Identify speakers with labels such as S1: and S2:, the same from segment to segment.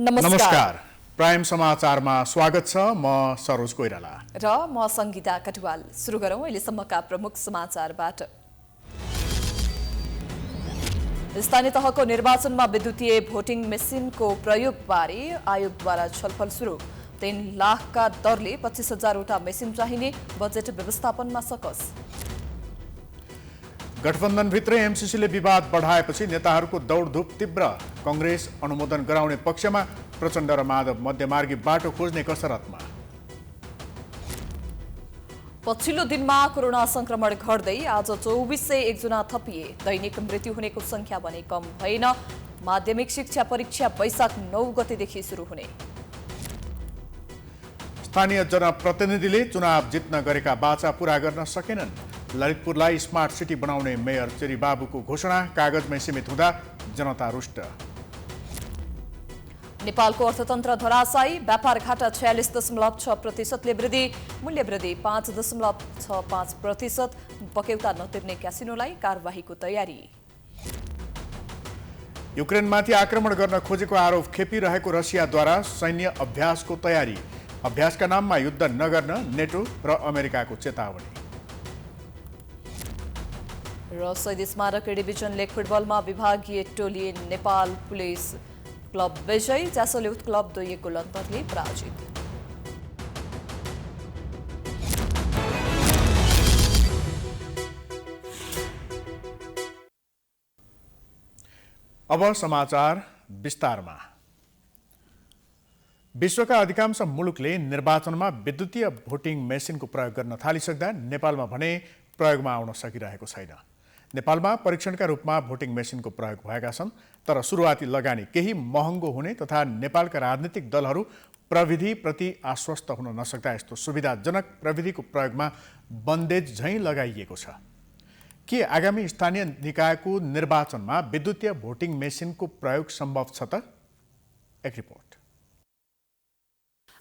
S1: नमस्कार। प्राइम समाचारमा स्वागत छ। म सरोज कोइराला
S2: र म संगीता कटुवाल। सुरु गरौं अहिलेसम्मका प्रमुख समाचारबाट। स्थानीय तहको निर्वाचनमा विद्युतीय भोटिङ मेसिनको प्रयोगबारे आयोगद्वारा छलफल सुरु। 3 लाखका दरले 25,000 वटा मेसिन चाहिने, बजेट व्यवस्थापनमा सकस।
S1: गठबन्धनभित्र एमसीसीले विवाद बढाएपछि नेताहरूको दौडधुप तीव्र। कांग्रेस अनुमोदन गराउने पक्षमा, प्रचण्ड र माधव मध्यमार्गी बाटो खोज्ने कसरतमा।
S2: पछिल्लो दिनमा कोरोना संक्रमण घट्दै आज 2401 जना थपिए। दैनिक मृत्यु हुनेको संख्या भने कम भएन। माध्यमिक शिक्षा परीक्षा वैशाख 9 गतेदेखि सुरु हुने।
S1: स्थानीय जनप्रतिनिधिले चुनाव जित्न गरेका बाचा पूरा गर्न सकेनन्। ललितपुरलाई स्मार्ट सिटी बनाउने मेयर चेरी बाबुको घोषणा कागजमै सीमित हुँदा जनता रुष्ट।
S2: नेपालको अर्थतन्त्र धराशायी, व्यापार घाटा 46.6%ले वृद्धि, मूल्य वृद्धि 5.65%, बकेउता नतिर्ने क्यासिनोलाई कारबाहीको तयारी।
S1: युक्रेनमाथि आक्रमण गर्न खोजेको आरोप खेपिरहेको रसियाद्वारा सैन्य अभ्यासको तयारी। अभ्यासका नाममा युद्ध नगर्न नेटो र अमेरिकाको चेतावनी।
S2: र शहीद स्मारक डिभिजन लेग फुटबलमा विभागीय टोली नेपाल पुलिस क्लब विजयी, चासोले क्लब 2 गोल अन्तरले पराजित।
S1: अब समाचार विस्तारमा। विश्वका अधिकांश मुलुकले निर्वाचनमा विद्युतीय भोटिङ मेसिनको प्रयोग गर्न थालिसक्दा नेपालमा भने प्रयोगमा आउन सकिरहेको छैन। नेपालमा परीक्षणका रूपमा भोटिङ मेसिनको प्रयोग भएका छन्, तर सुरुवाती लगानी केही महँगो हुने तथा नेपालका राजनीतिक दलहरू प्रविधिप्रति आश्वस्त हुन नसक्दा यस्तो सुविधाजनक प्रविधिको प्रयोगमा बन्देज झैँ लगाइएको छ। के आगामी स्थानीय निकायको निर्वाचनमा विद्युतीय भोटिङ मेसिनको प्रयोग सम्भव छ त? एक रिपोर्ट।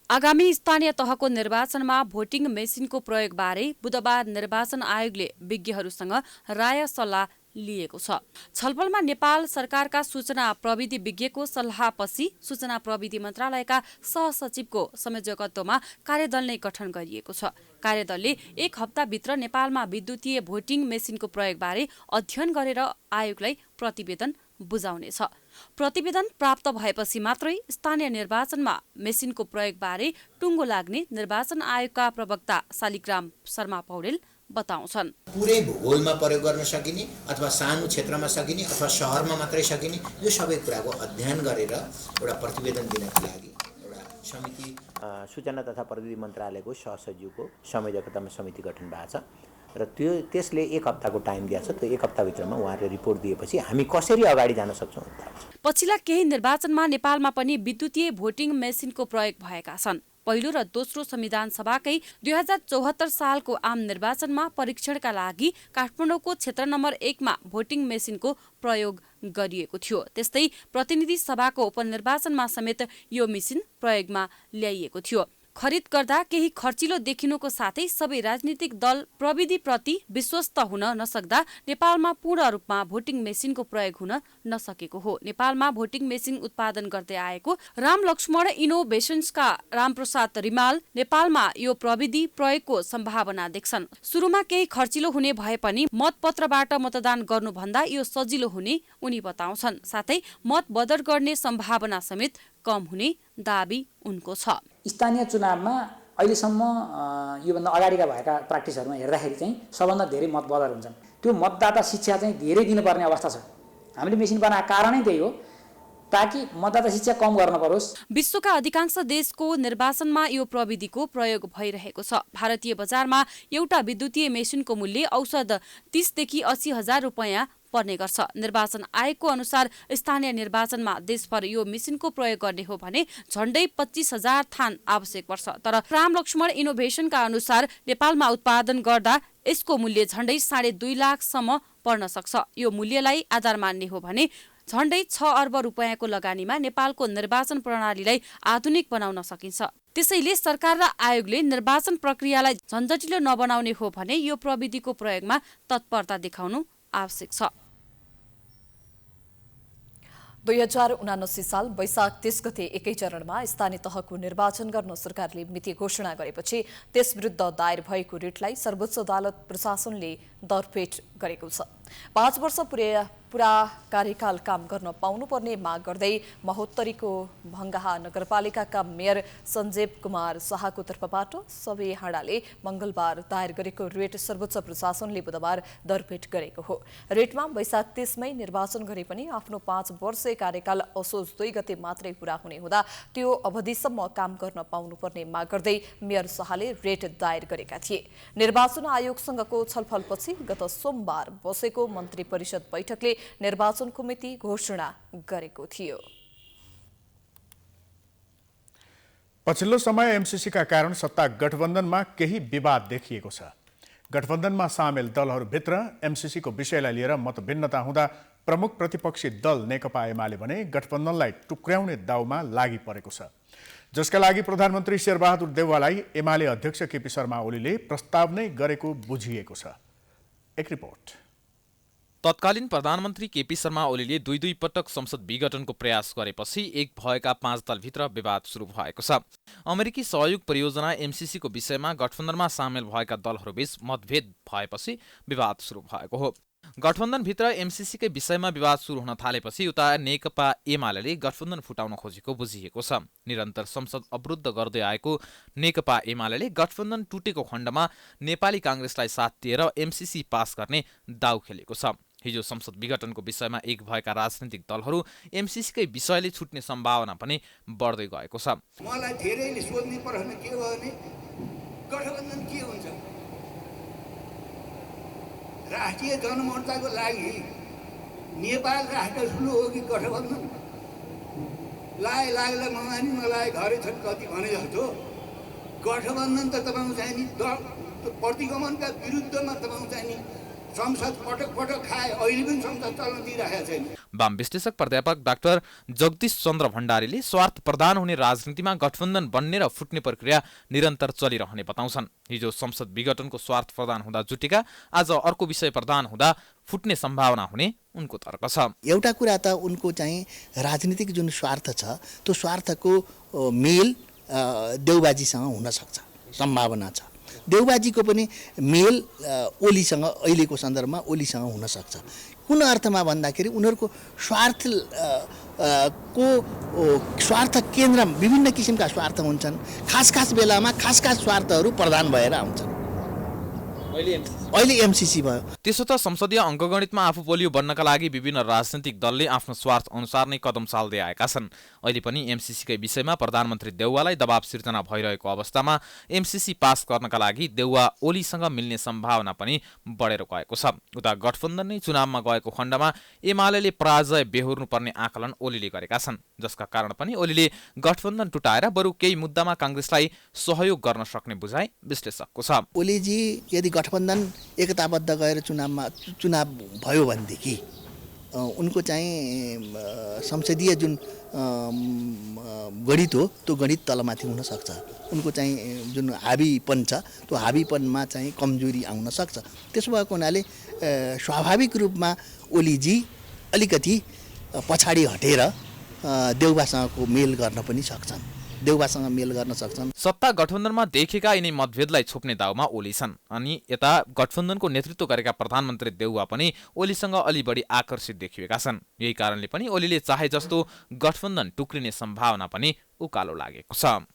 S3: आगामी स्थानीय तहको निर्वाचनमा भोटिङ मेसिनको प्रयोगबारे बुधबार निर्वाचन आयोगले विज्ञहरूसँग राय सल्लाह लिएको छ। छलफलमा नेपाल सरकारका सूचना प्रविधि विज्ञको सल्लाहपछि सूचना प्रविधि मन्त्रालयका सहसचिवको संयोजकत्वमा कार्यदल नै गठन गरिएको छ। कार्यदलले 1 हप्ताभित्र नेपालमा विद्युतीय भोटिङ मेसिनको प्रयोगबारे अध्ययन गरेर आयोगलाई प्रतिवेदन बुझाउनेछ। प्रतिवेदन प्राप्त भएपछि मात्रै स्थानीय निर्वाचनमा मेसिनको प्रयोगबारे टुङ्गो लाग्ने निर्वाचन आयोगका प्रवक्ता शालिग्राम शर्मा पौडेल बताउँछन्।
S4: पुरै भूगोलमा प्रयोग गर्न सकिने अथवा सानो क्षेत्रमा सकिने अथवा शहरमा मात्रै सकिने, यो सबै कुराको अध्ययन गरेर एउटा प्रतिवेदन दिनको लागि एउटा समिति
S5: सूचना तथा प्रविधि मन्त्रालयको सहसचिवको संयोजकतामा समिति गठन भएको छ र त्यसले 1 हप्ताको टाइम दिएको छ। त्यो 1 हप्ताभित्रमा उहाँहरूले रिपोर्ट दिएपछि हामी कसरी अगाडि जान सक्छौँ।
S3: पछिल्ला केही निर्वाचनमा नेपालमा पनि विद्युतीय भोटिङ मेसिनको प्रयोग भएका छन्। पहिलो र दोस्रो संविधान सभाकै 2074 सालको आम निर्वाचनमा परीक्षणका लागि काठमाडौँको क्षेत्र नम्बर 1 मा भोटिङ मेसिनको प्रयोग गरिएको थियो। त्यस्तै प्रतिनिधि सभाको उपनिर्वाचनमा समेत यो मेसिन प्रयोगमा ल्याइएको थियो। खरिद गर्दा केही खर्चिलो देखिनुको साथै सबै राजनीतिक दल प्रविधिप्रति विश्वस्त हुन नसक्दा नेपालमा पूर्ण रूपमा भोटिङ मेसिनको प्रयोग हुन नसकेको हो। नेपालमा भोटिङ मेसिन उत्पादन गर्दै आएको राम लक्ष्मण इनोभेशन्सका रामप्रसाद रिमाल नेपालमा यो प्रविधि प्रयोगको सम्भावना देख्छन्। सुरुमा केही खर्चिलो हुने भए पनि मतपत्रबाट मतदान गर्नुभन्दा यो सजिलो हुने उनी बताउँछन्। साथै मत बदर गर्ने सम्भावना समेत कम हुने दाबी उनको छ।
S6: स्थानीय चुनावमा अहिलेसम्म योभन्दा अगाडिका भएका प्र्याक्टिसहरूमा हेर्दाखेरि चाहिँ सबभन्दा धेरै मत बदर हुन्छन्। त्यो मतदाता शिक्षा चाहिँ धेरै दिनुपर्ने अवस्था छ। हामीले मेसिन बनाएको कारणै त्यही हो, ताकि मतदाता शिक्षा कम गर्न परोस्।
S3: विश्वका अधिकांश देशको निर्वाचनमा यो प्रविधिको प्रयोग भइरहेको छ। भारतीय बजारमा एउटा विद्युतीय मेसिनको मूल्य औसत 30 देखि 80 हजार रुपैयाँ पर्ने गर्छ। निर्वाचन आयोगको अनुसार स्थानीय निर्वाचनमा देशभर यो मेसिनको प्रयोग गर्ने हो भने झण्डै 25,000 थान आवश्यक पर्छ। तर राम लक्ष्मण इनोभेशनका अनुसार नेपालमा उत्पादन गर्दा यसको मूल्य झण्डै 2.5 लाखसम्म पर्न सक्छ। यो मूल्यलाई आधार मान्ने हो भने झण्डै 6 अर्ब रुपैयाँको लगानीमा नेपालको निर्वाचन प्रणालीलाई आधुनिक बनाउन सकिन्छ। त्यसैले सरकार र आयोगले निर्वाचन प्रक्रियालाई झन्झटिलो नबनाउने हो भने यो प्रविधिको प्रयोगमा तत्परता देखाउनु आवश्यक छ।
S2: 2079 साल वैशाख 30 गते एकै चरणमा स्थानीय तहको निर्वाचन गर्न सरकारले मिति घोषणा गरेपछि त्यसविरुद्ध दायर भएको रिटलाई सर्वोच्च अदालत प्रशासनले दरपेट गरेको छ। 5 वर्ष पूरा कार्यकाल काम गर्न पाउनुपर्ने माग गर्दै महोत्तरीको भङ्गाहा नगरपालिकाका मेयर सञ्जीव कुमार शाहको तर्फबाट सबै हाडाले मंगलबार दायर गरेको रिट सर्वोच्च प्रशासनले बुधबार दरपेट गरेको हो। रिटमा वैशाख 30 मै निर्वाचन गरे पनि आफ्नो 5 वर्षे कार्यकाल असोज 2 गते मात्रै पूरा हुने हुँदा त्यो अवधिसम्म काम गर्न पाउनुपर्ने माग गर्दै मेयर शाहले रिट दायर गरेका थिए। निर्वाचन आयोगसँगको छलफलपछि गत सोमबार बसेको मन्त्री परिषद बैठकले निर्वाचनको मिति घोषणा गरेको थियो।
S1: पछिल्लो समय एमसीसीका कारण सत्ता गठबन्धनमा केही विवाद देखिएको छ। गठबन्धनमा सामेल दलहरूभित्र एमसीसीको विषयलाई लिएर मतभिन्नता हुँदा प्रमुख प्रतिपक्षी दल नेकपा एमाले भने गठबन्धनलाई टुक्र्याउने दाउमा लागि परेको छ, जसका लागि प्रधानमन्त्री शेरबहादुर देउवालाई एमाले अध्यक्ष केपी शर्मा ओलीले प्रस्ताव नै गरेको बुझिएको छ। एक रिपोर्ट।
S7: तत्कालीन प्रधानमन्त्री केपी शर्मा ओलीले दुई पटक संसद विघटनको प्रयास गरेपछि एक भएका 5 दलभित्र विवाद सुरु भएको छ। अमेरिकी सहयोग परियोजना एमसीसीको विषयमा गठबन्धनमा सामेल भएका दलहरूबीच मतभेद भएपछि विवाद सुरु भएको हो। गठबन्धनभित्र एमसीसीकै विषयमा विवाद सुरु हुन थालेपछि उता नेकपा एमाले गठबन्धन फुटाउन खोजेको बुझिएको छ। निरन्तर संसद अवरुद्ध गर्दै आएको नेकपा एमाले गठबन्धन टुटेको खण्डमा नेपाली कांग्रेसलाई साथ दिएर एमसीसी पास गर्ने दाउ खेलेको छ। हिजो संसद विघटनको विषयमा एक भएका राजनीतिक दलहरू एमसीसीकै विषयले छुट्ने सम्भावना पनि बढ्दै गएको छ।
S8: मलाई धेरैले सोध्ने प्रश्न के हो भने गठबन्धन के हुन्छ? राष्ट्रिय जनमोर्चाको लागि नेपाल राष्ट्र ठुलो हो कि गठबन्धन? लाग्ला ममानी मलाई घरै छन् कति भने जस्तो गठबन्धन त तपाईँ चाहिँ नि प्रतिगमनका विरुद्धमा तपाईँ चाहिँ नि संसद पटक पटक खाए, अहिले पनि संसद चल्न दिइरहेको छैन।
S7: वाम विश्लेषक प्राध्यापक डाक्टर जगदीश चन्द्र भण्डारीले स्वार्थ प्रधान हुने राजनीतिमा गठबन्धन बन्ने र फुट्ने प्रक्रिया निरन्तर चलिरहने बताउँछन्। हिजो संसद विघटनको स्वार्थ प्रधान हुँदा जुटेका आज अर्को विषय प्रधान हुँदा फुट्ने सम्भावना हुने उनको तर्क छ।
S9: एउटा कुरा त उनको चाहिँ राजनीतिक जुन स्वार्थ छ त्यो स्वार्थको मेल देउबाजीसँग हुन सक्छ, सम्भावना छ। देउबाजीको पनि मेल ओलीसँग अहिलेको सन्दर्भमा ओलीसँग हुन सक्छ। कुन अर्थमा भन्दाखेरि उनीहरूको स्वार्थ केन्द्र विभिन्न किसिमका स्वार्थ हुन्छन्। खास बेलामा खास स्वार्थहरू प्रधान भएर आउँछन्। अहिले एमसीसी भयो।
S7: त्यसो त संसदीय अङ्कगणितमा आफू बलियो बन्नका लागि विभिन्न राजनीतिक दलले आफ्नो स्वार्थ अनुसार नै कदम चाल्दै आएका छन्। अहिले पनि एमसीसीकै विषयमा प्रधानमन्त्री देउवालाई दबाव सिर्जना भइरहेको अवस्थामा एमसीसी पास गर्नका लागि देउवा ओलीसँग मिल्ने सम्भावना पनि बढेर गएको छ। उता गठबन्धन नै चुनावमा गएको खण्डमा एमाले पराजय बेहोर्नुपर्ने आकलन ओलीले गरेका छन्, जसका कारण पनि ओलीले गठबन्धन टुटाएर बरु केही मुद्दामा कांग्रेसलाई सहयोग गर्न सक्ने बुझाइ विश्लेषकको छ।
S9: ओलीजी यदि गठबन्धन एकताबद्ध गएर चुनाव भयो भनेदेखि उनको चाहिँ संसदीय जुन गणित हो त्यो गणित तलमाथि हुन सक्छ। उनको चाहिँ जुन हाबीपन छ त्यो हाबीपनमा चाहिँ कमजोरी आउन सक्छ। त्यसो भएको हुनाले स्वाभाविक रूपमा ओलीजी अलिकति पछाडि हटेर देउबासँगको मेल गर्न पनि सक्छन्, देउबासँग मेल गर्न सक्छन्।
S7: सत्ता गठबन्धनमा देखेका यिनै मतभेदलाई छोप्ने दाउमा ओली छन्। अनि यता गठबन्धनको नेतृत्व गरेका प्रधानमन्त्री देउवा पनि ओलीसँग अलि बढी आकर्षित देखिएका छन्। यही कारणले पनि ओलीले चाहे जस्तो गठबन्धन टुक्रिने सम्भावना पनि उकालो लागेको छ।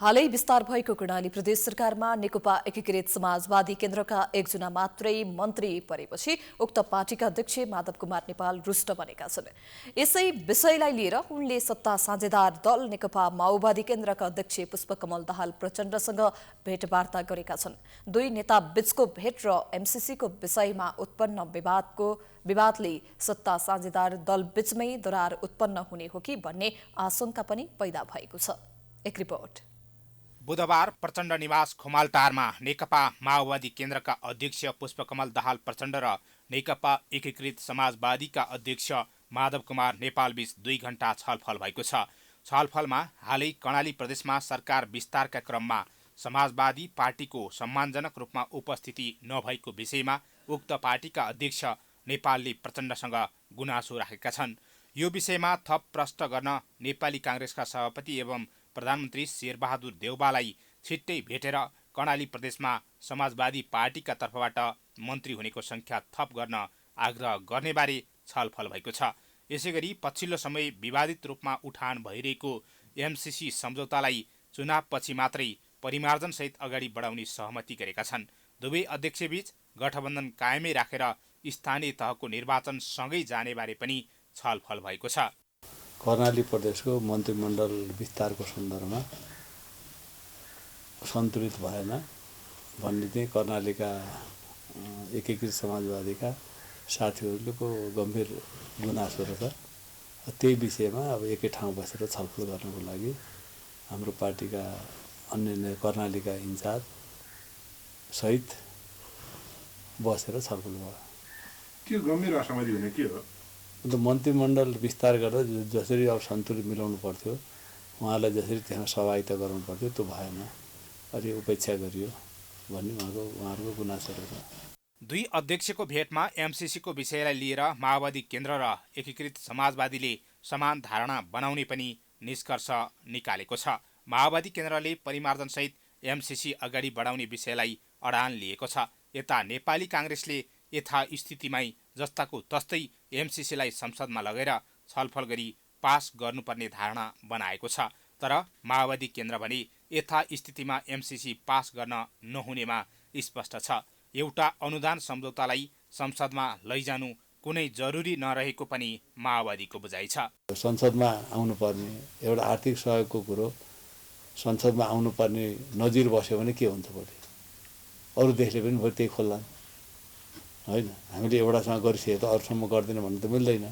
S2: हालै विस्तार भएको कर्णाली प्रदेश सरकारमा नेकपा एकीकृत समाजवादी केन्द्रका एकजना मात्रै मन्त्री परेपछि उक्त पार्टीका अध्यक्ष माधव कुमार नेपाल रुष्ट बनेका छन्। यसै विषयलाई लिएर उनले सत्ता साझेदार दल नेकपा माओवादी केन्द्रका अध्यक्ष पुष्पकमल दाहाल प्रचण्डसँग भेटवार्ता गरेका छन्। दुई नेता बीचको भेट र एमसीसीको विषयमा उत्पन्न विवादले सत्ता साझेदार दल बीचमै दरार उत्पन्न हुने हो कि भन्ने आशंका पनि पैदा भएको छ। एक रिपोर्ट।
S10: बुधबार प्रचण्ड निवास खुमालटारमा नेकपा माओवादी केन्द्रका अध्यक्ष पुष्पकमल दाहाल प्रचण्ड र नेकपा एकीकृत समाजवादीका अध्यक्ष माधव कुमार नेपालबीच 2 घण्टा छलफल भएको छ। छलफलमा हालै कर्णाली प्रदेशमा सरकार विस्तारका क्रममा समाजवादी पार्टीको सम्मानजनक रूपमा उपस्थिति नभएको विषयमा उक्त पार्टीका अध्यक्ष नेपालले प्रचण्डसँग गुनासो राखेका छन्। यो विषयमा थप प्रश्न गर्न नेपाली काङ्ग्रेसका सभापति एवं प्रधानमन्त्री शेरबहादुर देउवालाई छिट्टै भेटेर कर्णाली प्रदेशमा समाजवादी पार्टीका तर्फबाट मन्त्री हुनेको सङ्ख्या थप गर्न आग्रह गर्नेबारे छलफल भएको छ। यसैगरी पछिल्लो समय विवादित रूपमा उठान भइरहेको एमसीसी सम्झौतालाई चुनावपछि मात्रै परिमार्जनसहित अगाडि बढाउने सहमति गरेका छन्। दुवै अध्यक्षबीच गठबन्धन कायमै राखेर स्थानीय तहको निर्वाचन सँगै जानेबारे पनि छलफल भएको छ।
S11: कर्णाली प्रदेशको मन्त्रीमण्डल विस्तारको सन्दर्भमा सन्तुलित भएन भन्ने चाहिँ कर्णालीका एकीकृत समाजवादीका साथीहरूको गम्भीर गुनासो छ। त्यही विषयमा अब एकै ठाउँ बसेर छलफल गर्नको लागि हाम्रो पार्टीका अन्य कर्णालीका इन्चार्ज सहित बसेर छलफल भयो।
S12: के गम्भीर असहमति हुने के हो?
S11: अन्त मन्त्रीमण्डल विस्तार गर्दा जसरी अब सन्तुलित मिलाउनु पर्थ्यो, उहाँलाई जसरी त्यहाँ सहभागिता गराउनु पर्थ्यो त्यो भएन, अलि उपेक्षा गरियो भन्ने उहाँहरूको गुनासोहरू छ।
S10: दुई अध्यक्षको भेटमा एमसीसीको विषयलाई लिएर माओवादी केन्द्र र एकीकृत समाजवादीले समान धारणा बनाउने पनि निष्कर्ष निकालेको छ। माओवादी केन्द्रले परिमार्जनसहित एमसीसी अगाडि बढाउने विषयलाई अडान लिएको छ। यता नेपाली काङ्ग्रेसले यथास्थितिमै जस्ताको तस्तै एमसीसीलाई संसदमा लगेर छलफल गरी पास गर्नुपर्ने धारणा बनाएको छ। तर माओवादी केन्द्र भने यथास्थितिमा एमसीसी पास गर्न नहुनेमा स्पष्ट छ। एउटा अनुदान सम्झौतालाई संसदमा लैजानु कुनै जरुरी नरहेको पनि माओवादीको बुझाइ छ।
S11: संसदमा आउनुपर्ने एउटा आर्थिक सहयोगको कुरो संसदमा आउनुपर्ने नजिर बस्यो भने के हुन्छ? भोलि अरू देशले पनि भोलि त्यही खोल्लान् होइन। हामीले एउटासँग गरिसकेको त अरूसम्म गर्दैन भन्नु त मिल्दैन।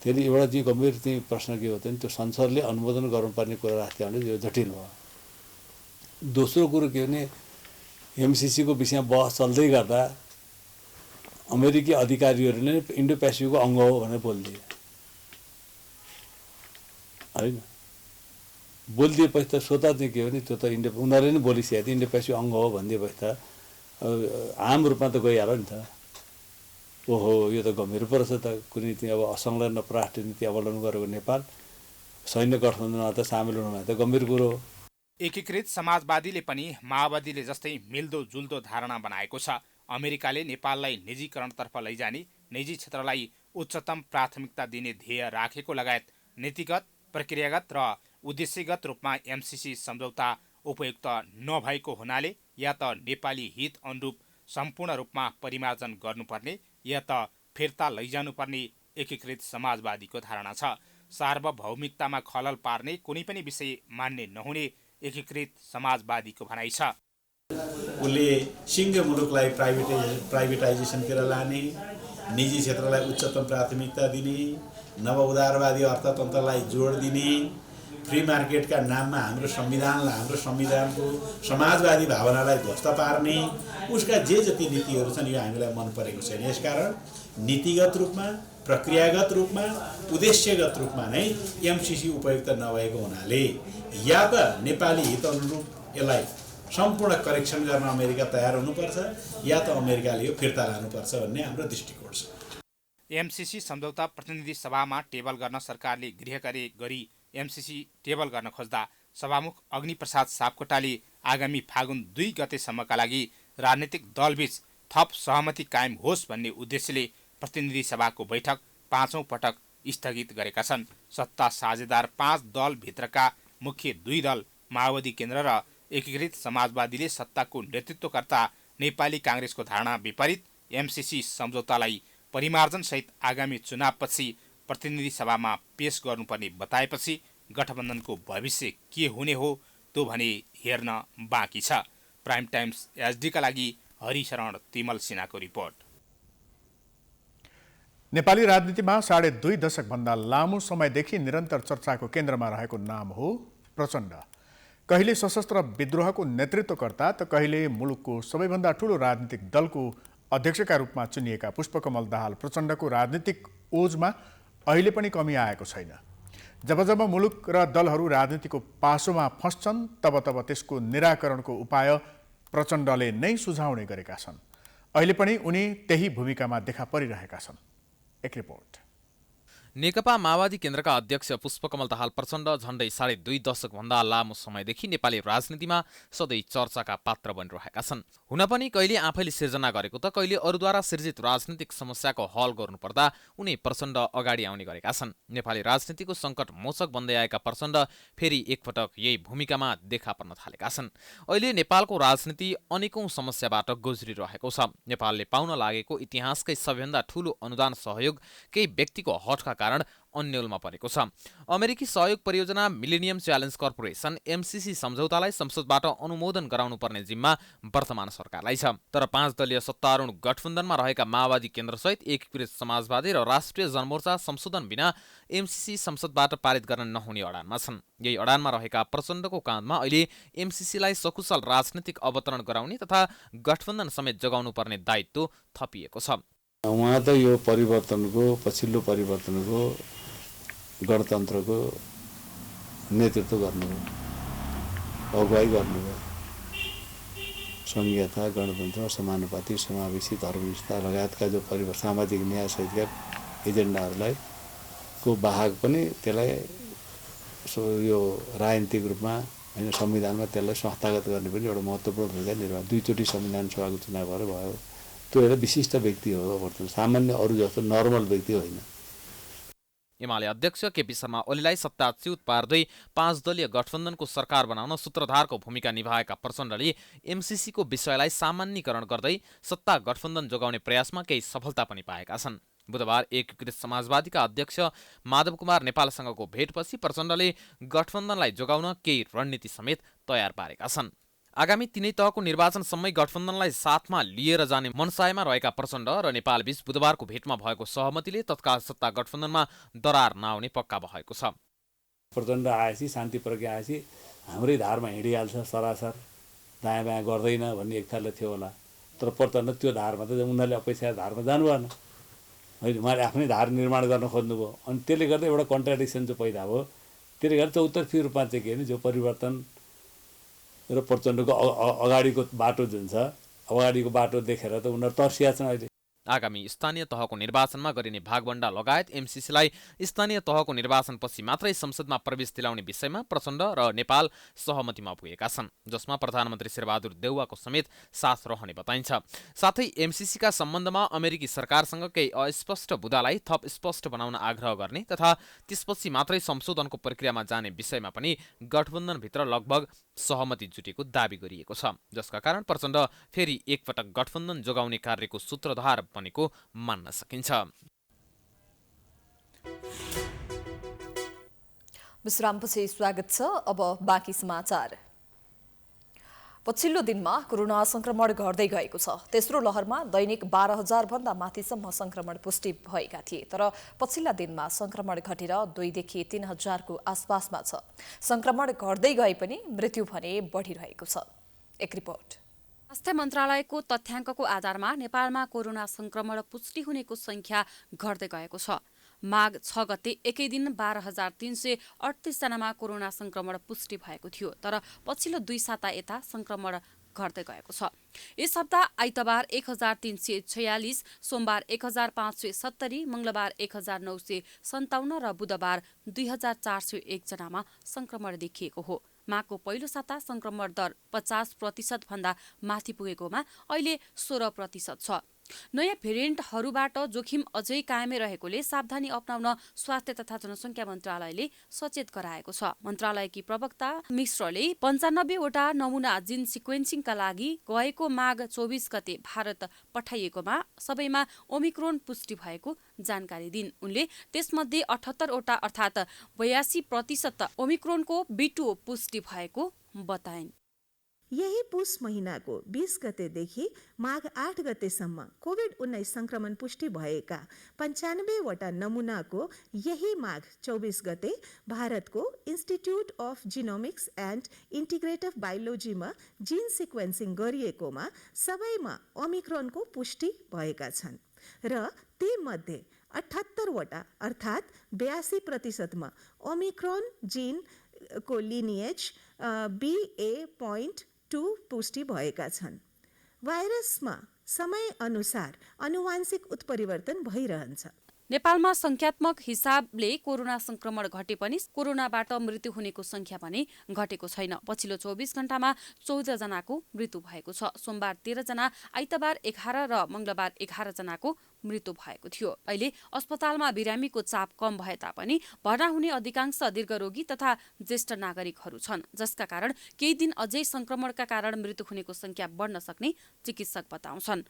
S11: त्यसले एउटा चाहिँ गम्भीर चाहिँ प्रश्न के हो भने त्यो संसदले अनुमोदन गर्नुपर्ने कुरा राख्यो भने यो जटिल भयो। दोस्रो कुरो के भने एमसीसीको विषयमा बहस चल्दै गर्दा अमेरिकी अधिकारीहरूले इन्डो पेसिफिकको अङ्ग हो भनेर बोलिदिए होइन। बोलिदिएपछि त स्वतः चाहिँ के भने त्यो त उनीहरूले नै बोलिसकेको थियो इन्डो पेसिफिक अङ्ग हो भनिदिएपछि त आम रूपमा त गइहाल्यो नि त। ओहो यो त गम्भीर पो रहेछ त। कुनै चाहिँ अब असंलग्न राष्ट्रिय नीति अवलम्बन गरेको नेपाल सैन्य गठबन्धनमा त सामेल हुनु त गम्भीर कुरो हो।
S10: एकीकृत समाजवादीले पनि माओवादीले जस्तै मिल्दो जुल्दो धारणा बनाएको छ। अमेरिकाले नेपाललाई निजीकरणतर्फ लैजाने, निजी क्षेत्रलाई उच्चतम प्राथमिकता दिने ध्येय राखेको लगायत नीतिगत, प्रक्रियागत र उद्देश्यगत रूपमा एमसीसी सम्झौता उपयुक्त नभएको हुनाले या त नेपाली हित अनुरूप सम्पूर्ण रूपमा परिमार्जन गर्नुपर्ने या त फिर्ता लैजानुपर्ने एकीकृत समाजवादीको धारणा छ। सार्वभौमिकतामा खलल पार्ने कुनै पनि विषय मान्ने नहुने एकीकृत समाजवादीको भनाइ छ।
S13: उसले सिङ्गो मुलुकलाई प्राइभेटाइजेसनतिर लाने, निजी क्षेत्रलाई उच्चतम प्राथमिकता दिने, नव उदारवादी अर्थतन्त्रलाई जोड दिने, फ्री मार्केटका नाममा हाम्रो संविधानको समाजवादी भावनालाई ध्वस्त पार्ने, उसका जे जति नीतिहरू छन् यो हामीलाई मन परेको छैन। यसकारण नीतिगत रूपमा, प्रक्रियागत रूपमा, उद्देश्यगत रूपमा नै एमसीसी उपयुक्त नभएको हुनाले या त नेपाली हित अनुरूप यसलाई सम्पूर्ण करेक्सन गर्न अमेरिका तयार हुनुपर्छ या त अमेरिकाले यो फिर्ता लानुपर्छ भन्ने हाम्रो दृष्टिकोण छ।
S10: एमसीसी सम्झौता प्रतिनिधि सभामा टेबल गर्न सरकारले गृह कार्य गरी एमसीसी टेबल गर्न खोज्दा सभामुख अग्निप्रसाद सापकोटाले आगामी फागुन 2 गतेसम्मका लागि राजनीतिक दलबीच थप सहमति कायम होस् भन्ने उद्देश्यले प्रतिनिधि सभाको बैठक 5औं पटक स्थगित गरेका छन्। सत्ता साझेदार 5 दलभित्रका मुख्य 2 दल माओवादी केन्द्र र एकीकृत समाजवादीले सत्ताको नेतृत्वकर्ता नेपाली काङ्ग्रेसको धारणा विपरीत एमसीसी सम्झौतालाई परिमार्जनसहित आगामी चुनावपछि प्रतिनिधि सभामा पेश गर्नुपर्ने बताएपछि गठबन्धनको भविष्य के हुने हो त्यो भने हेर्न बाँकी छ। प्राइम टाइम्स एचडीका लागि हरिशरण तिमल सिन्हाको रिपोर्ट।
S1: नेपाली राजनीतिमा 2.5 दशकभन्दा लामो समयदेखि निरन्तर चर्चाको केन्द्रमा रहेको नाम हो प्रचण्ड। कहिले सशस्त्र विद्रोहको नेतृत्वकर्ता त कहिले मुलुकको सबैभन्दा ठूलो राजनीतिक दलको अध्यक्षका रूपमा चुनिएका पुष्पकमल दाहाल प्रचण्डको राजनीतिक ओजमा अहिले पनि कमी आएको छैन। जब जब मुलुक र दलहरू राजनीतिको पासोमा फस्छन् तब तब त्यसको निराकरणको उपाय प्रचण्डले नै सुझाउने गरेका छन्। अहिले पनि उनी त्यही भूमिकामा देखा परिरहेका छन्। एक रिपोर्ट।
S7: नेकपा माओवादी केन्द्रका अध्यक्ष पुष्पकमल दाहाल प्रचण्ड झण्डै 2.5 दशकभन्दा लामो समयदेखि नेपाली राजनीतिमा सधैँ चर्चाका पात्र बनिरहेका छन्। हुन पनि कहिले आफैले सिर्जना गरेको त कहिले अरूद्वारा सिर्जित राजनीतिक समस्याको हल गर्नुपर्दा उनी प्रचण्ड अगाडि आउने गरेका छन्। नेपाली राजनीतिको सङ्कट मोचक बन्दै आएका प्रचण्ड फेरि एकपटक यही भूमिकामा देखा पर्न थालेका छन्। अहिले नेपालको राजनीति अनेकौं समस्याबाट गुज्रिरहेको छ। नेपालले पाउन लागेको इतिहासकै सबैभन्दा ठूलो अनुदान सहयोग केही व्यक्तिको हठका कारण अन्यलमा परेको छ। अमेरिकी सहयोग परियोजना मिलेनियम च्यालेन्ज कर्पोरेसन एमसीसी सम्झौतालाई संसदबाट अनुमोदन गराउनुपर्ने जिम्मा वर्तमान सरकारलाई छ। तर 5 दलीय सत्तारूढ गठबन्धनमा रहेका माओवादी केन्द्रसहित एकीकृत समाजवादी र राष्ट्रिय जनमोर्चा संशोधन बिना एमसीसी संसदबाट पारित गर्न नहुने अडानमा छन्। यही अडानमा रहेका प्रचण्डको काँधमा अहिले एमसीसीलाई सकुशल राजनीतिक अवतरण गराउने तथा गठबन्धन समेत जगाउनुपर्ने दायित्व थपिएको छ।
S11: उहाँ त यो परिवर्तनको पछिल्लो परिवर्तनको गणतन्त्रको नेतृत्व गर्नुभयो, अगुवाई गर्नुभयो। संघीयता, गणतन्त्र, समानुपातिक, समावेशी, धर्मनिष्ठता लगायतका जो सामाजिक न्याय सहितका एजेन्डाहरूलाई को बाहक पनि त्यसलाई यो राजनीतिक रूपमा होइन संविधानमा त्यसलाई संस्थागत गर्ने पनि एउटा महत्त्वपूर्ण भूमिका निर्वाह 2 चोटि संविधान सभाको चुनाव भएर भयो। त्यो एउटा विशिष्ट व्यक्ति हो, वर्तमान सामान्य अरू जस्तो नर्मल व्यक्ति होइन।
S7: एमाले अध्यक्ष केपी शर्मा ओलीलाई सत्ताच्युत पार्दै 5 दलीय गठबन्धनको सरकार बनाउन सूत्रधारको भूमिका निभाएका प्रचण्डले एमसीसीको विषयलाई सामान्यीकरण गर्दै सत्ता गठबन्धन जोगाउने प्रयासमा केही सफलता पनि पाएका छन्। बुधबार एकीकृत समाजवादीका अध्यक्ष माधव कुमार नेपालसँगको भेटपछि प्रचण्डले गठबन्धनलाई जोगाउन केही रणनीति समेत तयार पारेका छन्। आगामी 3 तहको निर्वाचनसम्मै गठबन्धनलाई साथमा लिएर जाने मनसायमा रहेका प्रचण्ड र नेपालबीच बुधबारको भेटमा भएको सहमतिले तत्काल सत्ता गठबन्धनमा दरार नआउने पक्का भएको छ।
S11: प्रचण्ड आएपछि, शान्ति प्रज्ञा आएपछि हाम्रै धारमा हिँडिहाल्छ सरासर, दायाँ बायाँ गर्दैन भन्ने एक खालले थियो होला। तर प्रचण्ड त्यो धारमा त उनीहरूले अपेक्षा धारमा जानु भएन होइन, उहाँले आफ्नै धार निर्माण गर्न खोज्नुभयो। अनि त्यसले गर्दा एउटा कन्ट्राडिक्सन चाहिँ पैदा भयो। त्यसले गर्दा चौतर्फी रूपमा चाहिँ के भने जो परिवर्तन र प्रचण्डको अगाडिको बाटो जुन छ, अगाडिको बाटो देखेर त उनीहरू तर्सिया छन्। अहिले
S7: आगामी स्थानीय तहको निर्वाचनमा गरिने भागभण्डा लगायत एमसीसीलाई स्थानीय तहको निर्वाचनपछि मात्रै संसदमा प्रवेश दिलाउने विषयमा प्रचण्ड र नेपाल सहमतिमा पुगेका छन्, जसमा प्रधानमन्त्री शेरबहादुर देउवाको समेत साथ रहने बताइन्छ। साथै एमसीसीका सम्बन्धमा अमेरिकी सरकारसँग केही अस्पष्ट बुदालाई थप स्पष्ट बनाउन आग्रह गर्ने तथा त्यसपछि मात्रै संशोधनको प्रक्रियामा जाने विषयमा पनि गठबन्धनभित्र लगभग सहमति जुटेको दावी गरिएको छ, जसका कारण प्रचण्ड फेरि एकपटक गठबन्धन जोगाउने कार्यको सूत्रधार बनेको मान्न सकिन्छ।
S2: विश्रामपछि स्वागत छ। अब बाँकी समाचार। पछिल्लो दिनमा कोरोना संक्रमण घट्दै गएको छ। तेस्रो लहरमा दैनिक 12,000 भन्दा माथिसम्म संक्रमण पुष्टि भएका थिए, तर पछिल्ला दिनमा संक्रमण घटेर 2 देखि 3,000 को आसपासमा छ। संक्रमण घट्दै गए पनि मृत्यु भने बढिरहेको छ। एक रिपोर्ट।
S3: स्वास्थ्य मन्त्रालयको तथ्याङ्कको आधारमा नेपालमा कोरोना संक्रमण पुष्टि हुनेको संख्या घट्दै गएको छ। माघ 6 गते एकै दिन 12,338 जनामा कोरोना संक्रमण पुष्टि भएको थियो, तर पछिल्लो 2 साता यता संक्रमण घट्दै गएको छ। यस हप्ता आइतबार 1,346, सोमबार 1,570, मंगलबार 1,957 र बुधबार 2,401 जनामा संक्रमण देखिएको हो। माघको पहिलो साता संक्रमण दर 50% भन्दा माथि पुगेकोमा अहिले 16% छ। नयाँ भेरिएन्टहरूबाट जोखिम अझै कायमै रहेकोले सावधानी अपनाउन स्वास्थ्य तथा जनसङ्ख्या मन्त्रालयले सचेत गराएको छ। मन्त्रालयकी प्रवक्ता मिश्रले 95 वटा नमुना जिन सिक्वेन्सिङका लागि गएको माघ 24 गते भारत पठाइएकोमा सबैमा ओमिक्रोन पुष्टि भएको जानकारी दिन्। उनले त्यसमध्ये 78 वटा अर्थात् 82% ओमिक्रोनको B2 पुष्टि भएको बताइन्।
S14: यही पुष महिनाको 20 गतेदेखि माघ 8 गतेसम्म कोभिड-19 संक्रमण पुष्टि भएका 95 वटा नमुनाको यही माघ 24 गते भारतको institute of genomics and integrative बायोलोजीमा जिन सिक्वेन्सिङ गरिएकोमा सबैमा ओमिक्रोनको पुष्टि भएका छन् र तीमध्ये 78 वटा अर्थात् 82% ओमिक्रोन जिनको लिनिएज BA.2 पुष्टि भएका छन्। भाइरसमा समय अनुसार आनुवांशिक उत्परिवर्तन भइरहन्छ।
S3: नेपालमा संख्यात्मक हिसाबले कोरोना संक्रमण घटे पनि कोरोनाबाट मृत्यु हुनेको संख्या पनि घटेको छैन। पछिल्लो 24 घण्टामा 14 जनाको मृत्यु भएको छ। सोमबार 13 जना, आइतबार 11 र मंगलबार 11 जनाको मृत्यु भएको थियो। अहिले अस्पतालमा बिरामीको चाप कम भए तापनि भर्ना हुने अधिकांश दीर्घरोगी तथा ज्येष्ठ नागरिकहरू छन्, जसका कारण केही दिन अझै संक्रमणका कारण मृत्यु हुनेको संख्या बढ्न सक्ने चिकित्सक बताउँछन्।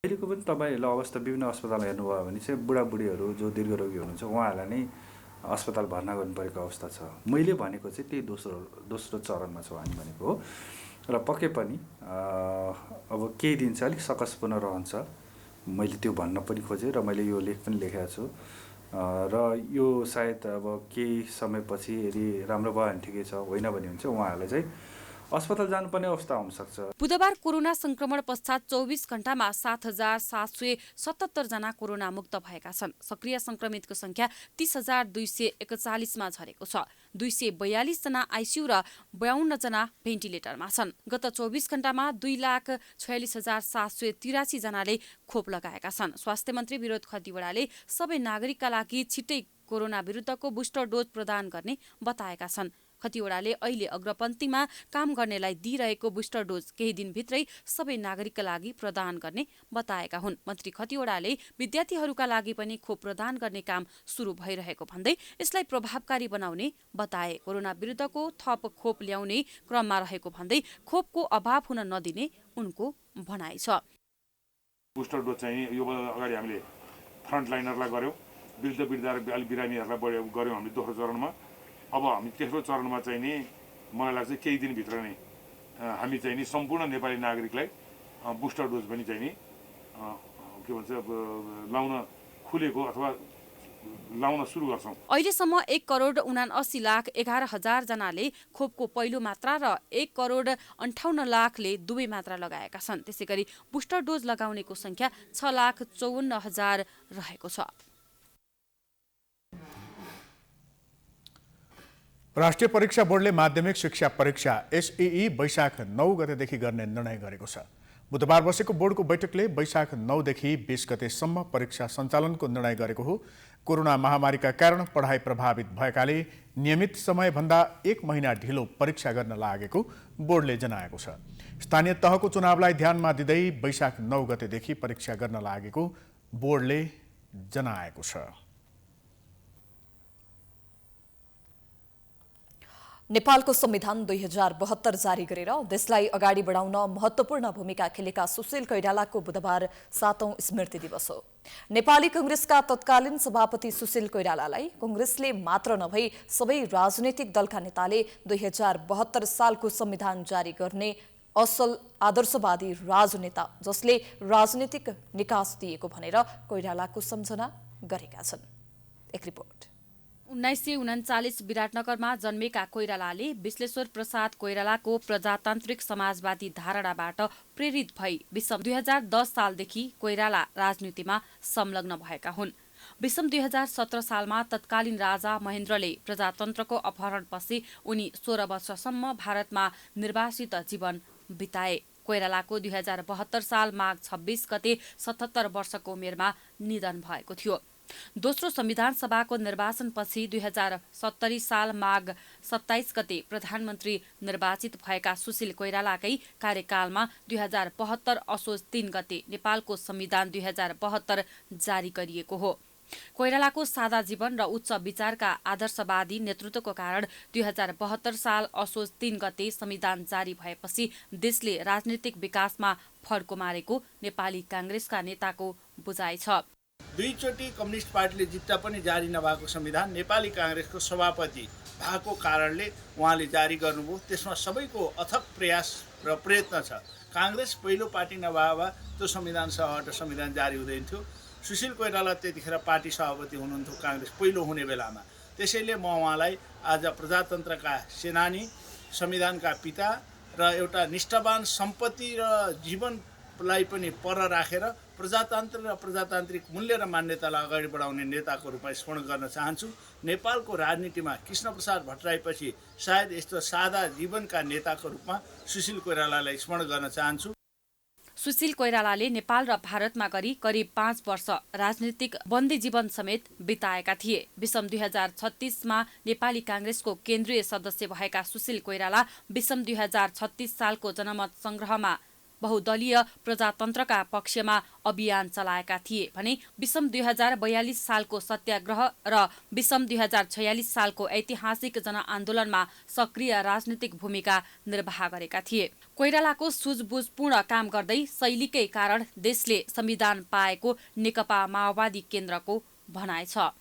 S15: अहिलेको पनि तपाईँले अवस्था विभिन्न अस्पताल हेर्नुभयो भने चाहिँ बुढाबुढीहरू जो दीर्घरोगी हुनुहुन्छ उहाँहरूलाई नै अस्पताल भर्ना गर्नु परेको अवस्था छ। मैले भनेको चाहिँ त्यही दोस्रो चरणमा छ हामी भनेको हो। र पक्कै पनि अब केही दिन चाहिँ अलिक सकसपन रहन्छ। मैले त्यो भन्न पनि खोजेँ र मैले यो लेख पनि लेखेको छु। र यो सायद अब केही समयपछि यदि राम्रो भयो भने ठिकै छ, होइन भने चाहिँ उहाँहरूलाई चाहिँ अस्पताल जानुपर्ने अवस्था आउन सक्छ।
S3: बुधबार कोरोना संक्रमण पश्चात 24 घण्टामा 7,777 जना कोरोना मुक्त भएका छन्। सक्रिय संक्रमितको संख्या 30,241 मा झरेको छ। 242 जना आइसियु र 52 जना भेन्टिलेटरमा छन्। गत 24 घण्टामा 2,46,783 जनाले खोप लगाएका छन्। स्वास्थ्य मन्त्री विनोद खतिवड़ाले सबै नागरिकका लागि छिट्टै कोरोना विरुद्धको बुस्टर डोज प्रदान गर्ने बताएका छन्। खतिवड़ाले अहिले अग्रपन्थीमा काम गर्नेलाई दिइरहेको बुस्टर डोज केही दिनभित्रै सबै नागरिकका लागि प्रदान गर्ने बताएका हुन्। मन्त्री खतिवड़ाले विद्यार्थीहरूका लागि पनि खोप प्रदान गर्ने काम सुरु भइरहेको भन्दै यसलाई प्रभावकारी बनाउने बताए। कोरोना विरुद्धको थप खोप ल्याउने क्रममा रहेको भन्दै खोपको अभाव हुन नदिने उनको भनाइ छ।
S12: बुस्टर डोज चाहिँ यो अगाडि हामीले फ्रन्ट लाइनरलाई गर्यौँ, वृद्ध बिरामीहरूलाई गर्यौँ हामीले दोस्रो चरणमा। अब हामी तेस्रो चरणमा चाहिँ नि मलाई लाग्छ केही दिनभित्र नै हामी चाहिँ नि सम्पूर्ण नेपाली नागरिकलाई बुस्टर डोज पनि चाहिँ नि के भन्छ लाउन खुलेको अथवा लाउन सुरु गर्छौँ।
S3: अहिलेसम्म 1,79,11,000 जनाले खोपको पहिलो मात्रा र 1,58,00,000ले दुवै मात्रा लगाएका छन्। त्यसैगरी बुस्टर डोज लगाउनेको संख्या 6,54,000 रहेको छ।
S1: राष्ट्रिय परीक्षा बोर्डले माध्यमिक शिक्षा परीक्षा एसईई वैशाख 9 गतेदेखि गर्ने निर्णय गरेको छ। बुधबार बसेको बोर्डको बैठकले वैशाख 9 देखि 20 गतेसम्म परीक्षा सञ्चालनको निर्णय गरेको हो। कोरोना महामारीका कारण पढाइ प्रभावित भएकाले नियमित समयभन्दा 1 महिना ढिलो परीक्षा गर्न लागेको बोर्डले जनाएको छ। स्थानीय तहको चुनावलाई ध्यानमा दिँदै वैशाख 9 गतेदेखि परीक्षा गर्न लागेको बोर्डले जनाएको छ।
S2: नेपालको संविधान 2072 जारी गरेर देशलाई अगाडि बढाउन महत्वपूर्ण भूमिका खेलेका सुशील कोइरालाको बुधबार 7औं स्मृति दिवस हो। नेपाली कांग्रेसका तत्कालीन सभापति सुशील कोइरालालाई कांग्रेसले मात्र नभई सबै राजनैतिक दलका नेताले 2072 सालको संविधान जारी गर्ने असल आदर्शवादी राजनेता जसले राजनीतिक निकास दिएको भनेर कोइरालाको सम्झना गरेका छन्। एक रिपोर्ट।
S3: 1939 विराटनगरमा जन्मेका कोइरालाले विश्लेश्वर प्रसाद कोइरालाको प्रजातान्त्रिक समाजवादी धारणाबाट प्रेरित भई विषम 2010 सालदेखि कोइराला राजनीतिमा संलग्न भएका हुन्। विषम 2017 सालमा तत्कालीन राजा महेन्द्रले प्रजातन्त्रको अपहरणपछि उनी 16 वर्षसम्म भारतमा निर्वासित जीवन बिताए। कोइरालाको 2072 साल माघ 26 गते 77 वर्षको उमेरमा निधन भएको थियो। दोस्रो संविधान सभाको निर्वाचनपछि 2070 साल माघ 27 गते प्रधानमन्त्री निर्वाचित भएका सुशील कोइरालाकै कार्यकालमा 2072 असोज 3 गते नेपालको संविधान 2072 जारी गरिएको हो। कोइरालाको सादा जीवन र उच्च विचारका आदर्शवादी नेतृत्वको कारण 2072 साल असोज 3 गते संविधान जारी भएपछि देशले राजनीतिक विकासमा फड्को मारेको नेपाली कांग्रेसका नेताको बुझाइ छ।
S16: दुईचोटि कम्युनिस्ट पार्टीले जित्दा पनि जारी नभएको संविधान नेपाली कांग्रेसको सभापति भएको कारणले उहाँले जारी गर्नुभयो। त्यसमा सबैको अथक प्रयास र प्रयत्न छ। कांग्रेस पहिलो पार्टी नभए भए त्यो संविधान सभाबाट संविधान जारी हुँदैन थियो। सुशील कोइराला त्यतिखेर पार्टी सभापति हुनुहुन्थ्यो कांग्रेस पहिलो हुने बेलामा। त्यसैले म उहाँलाई आज प्रजातन्त्रका सेनानी, संविधानका पिता र एउटा निष्ठावान सम्पत्ति र जीवनलाई पनि पर राखेर प्रजातन्त्र र प्रजातान्त्रिक मूल्य र मान्यतालाई अगाडि बढाउने नेताको रूपमा स्मरण गर्न चाहन्छु। नेपालको राजनीतिमा कृष्णप्रसाद भट्टराईपछि सायद यस्तो सादा जीवनका नेताको रूपमा सुशील कोइरालालाई स्मरण गर्न चाहन्छु।
S3: सुशील कोइरालाले नेपाल र भारतमा गरी करिब 5 वर्ष राजनीतिक बन्दी जीवन समेत बिताएका थिए। विषम 2036मा नेपाली कांग्रेसको केन्द्रीय सदस्य भएका सुशील कोइराला विषम 2036 सालको जनमत संग्रहमा बहुदलीय प्रजातन्त्रका पक्षमा अभियान चलाएका थिए भने विषम 2042 सालको सत्याग्रह र विषम 2046 सालको ऐतिहासिक जनआन्दोलनमा सक्रिय राजनीतिक भूमिका निर्वाह गरेका थिए। कोइरालाको सुझबुझपूर्ण काम गर्दै शैलीकै कारण देशले संविधान पाएको नेकपा माओवादी केन्द्रको भनाइ छ।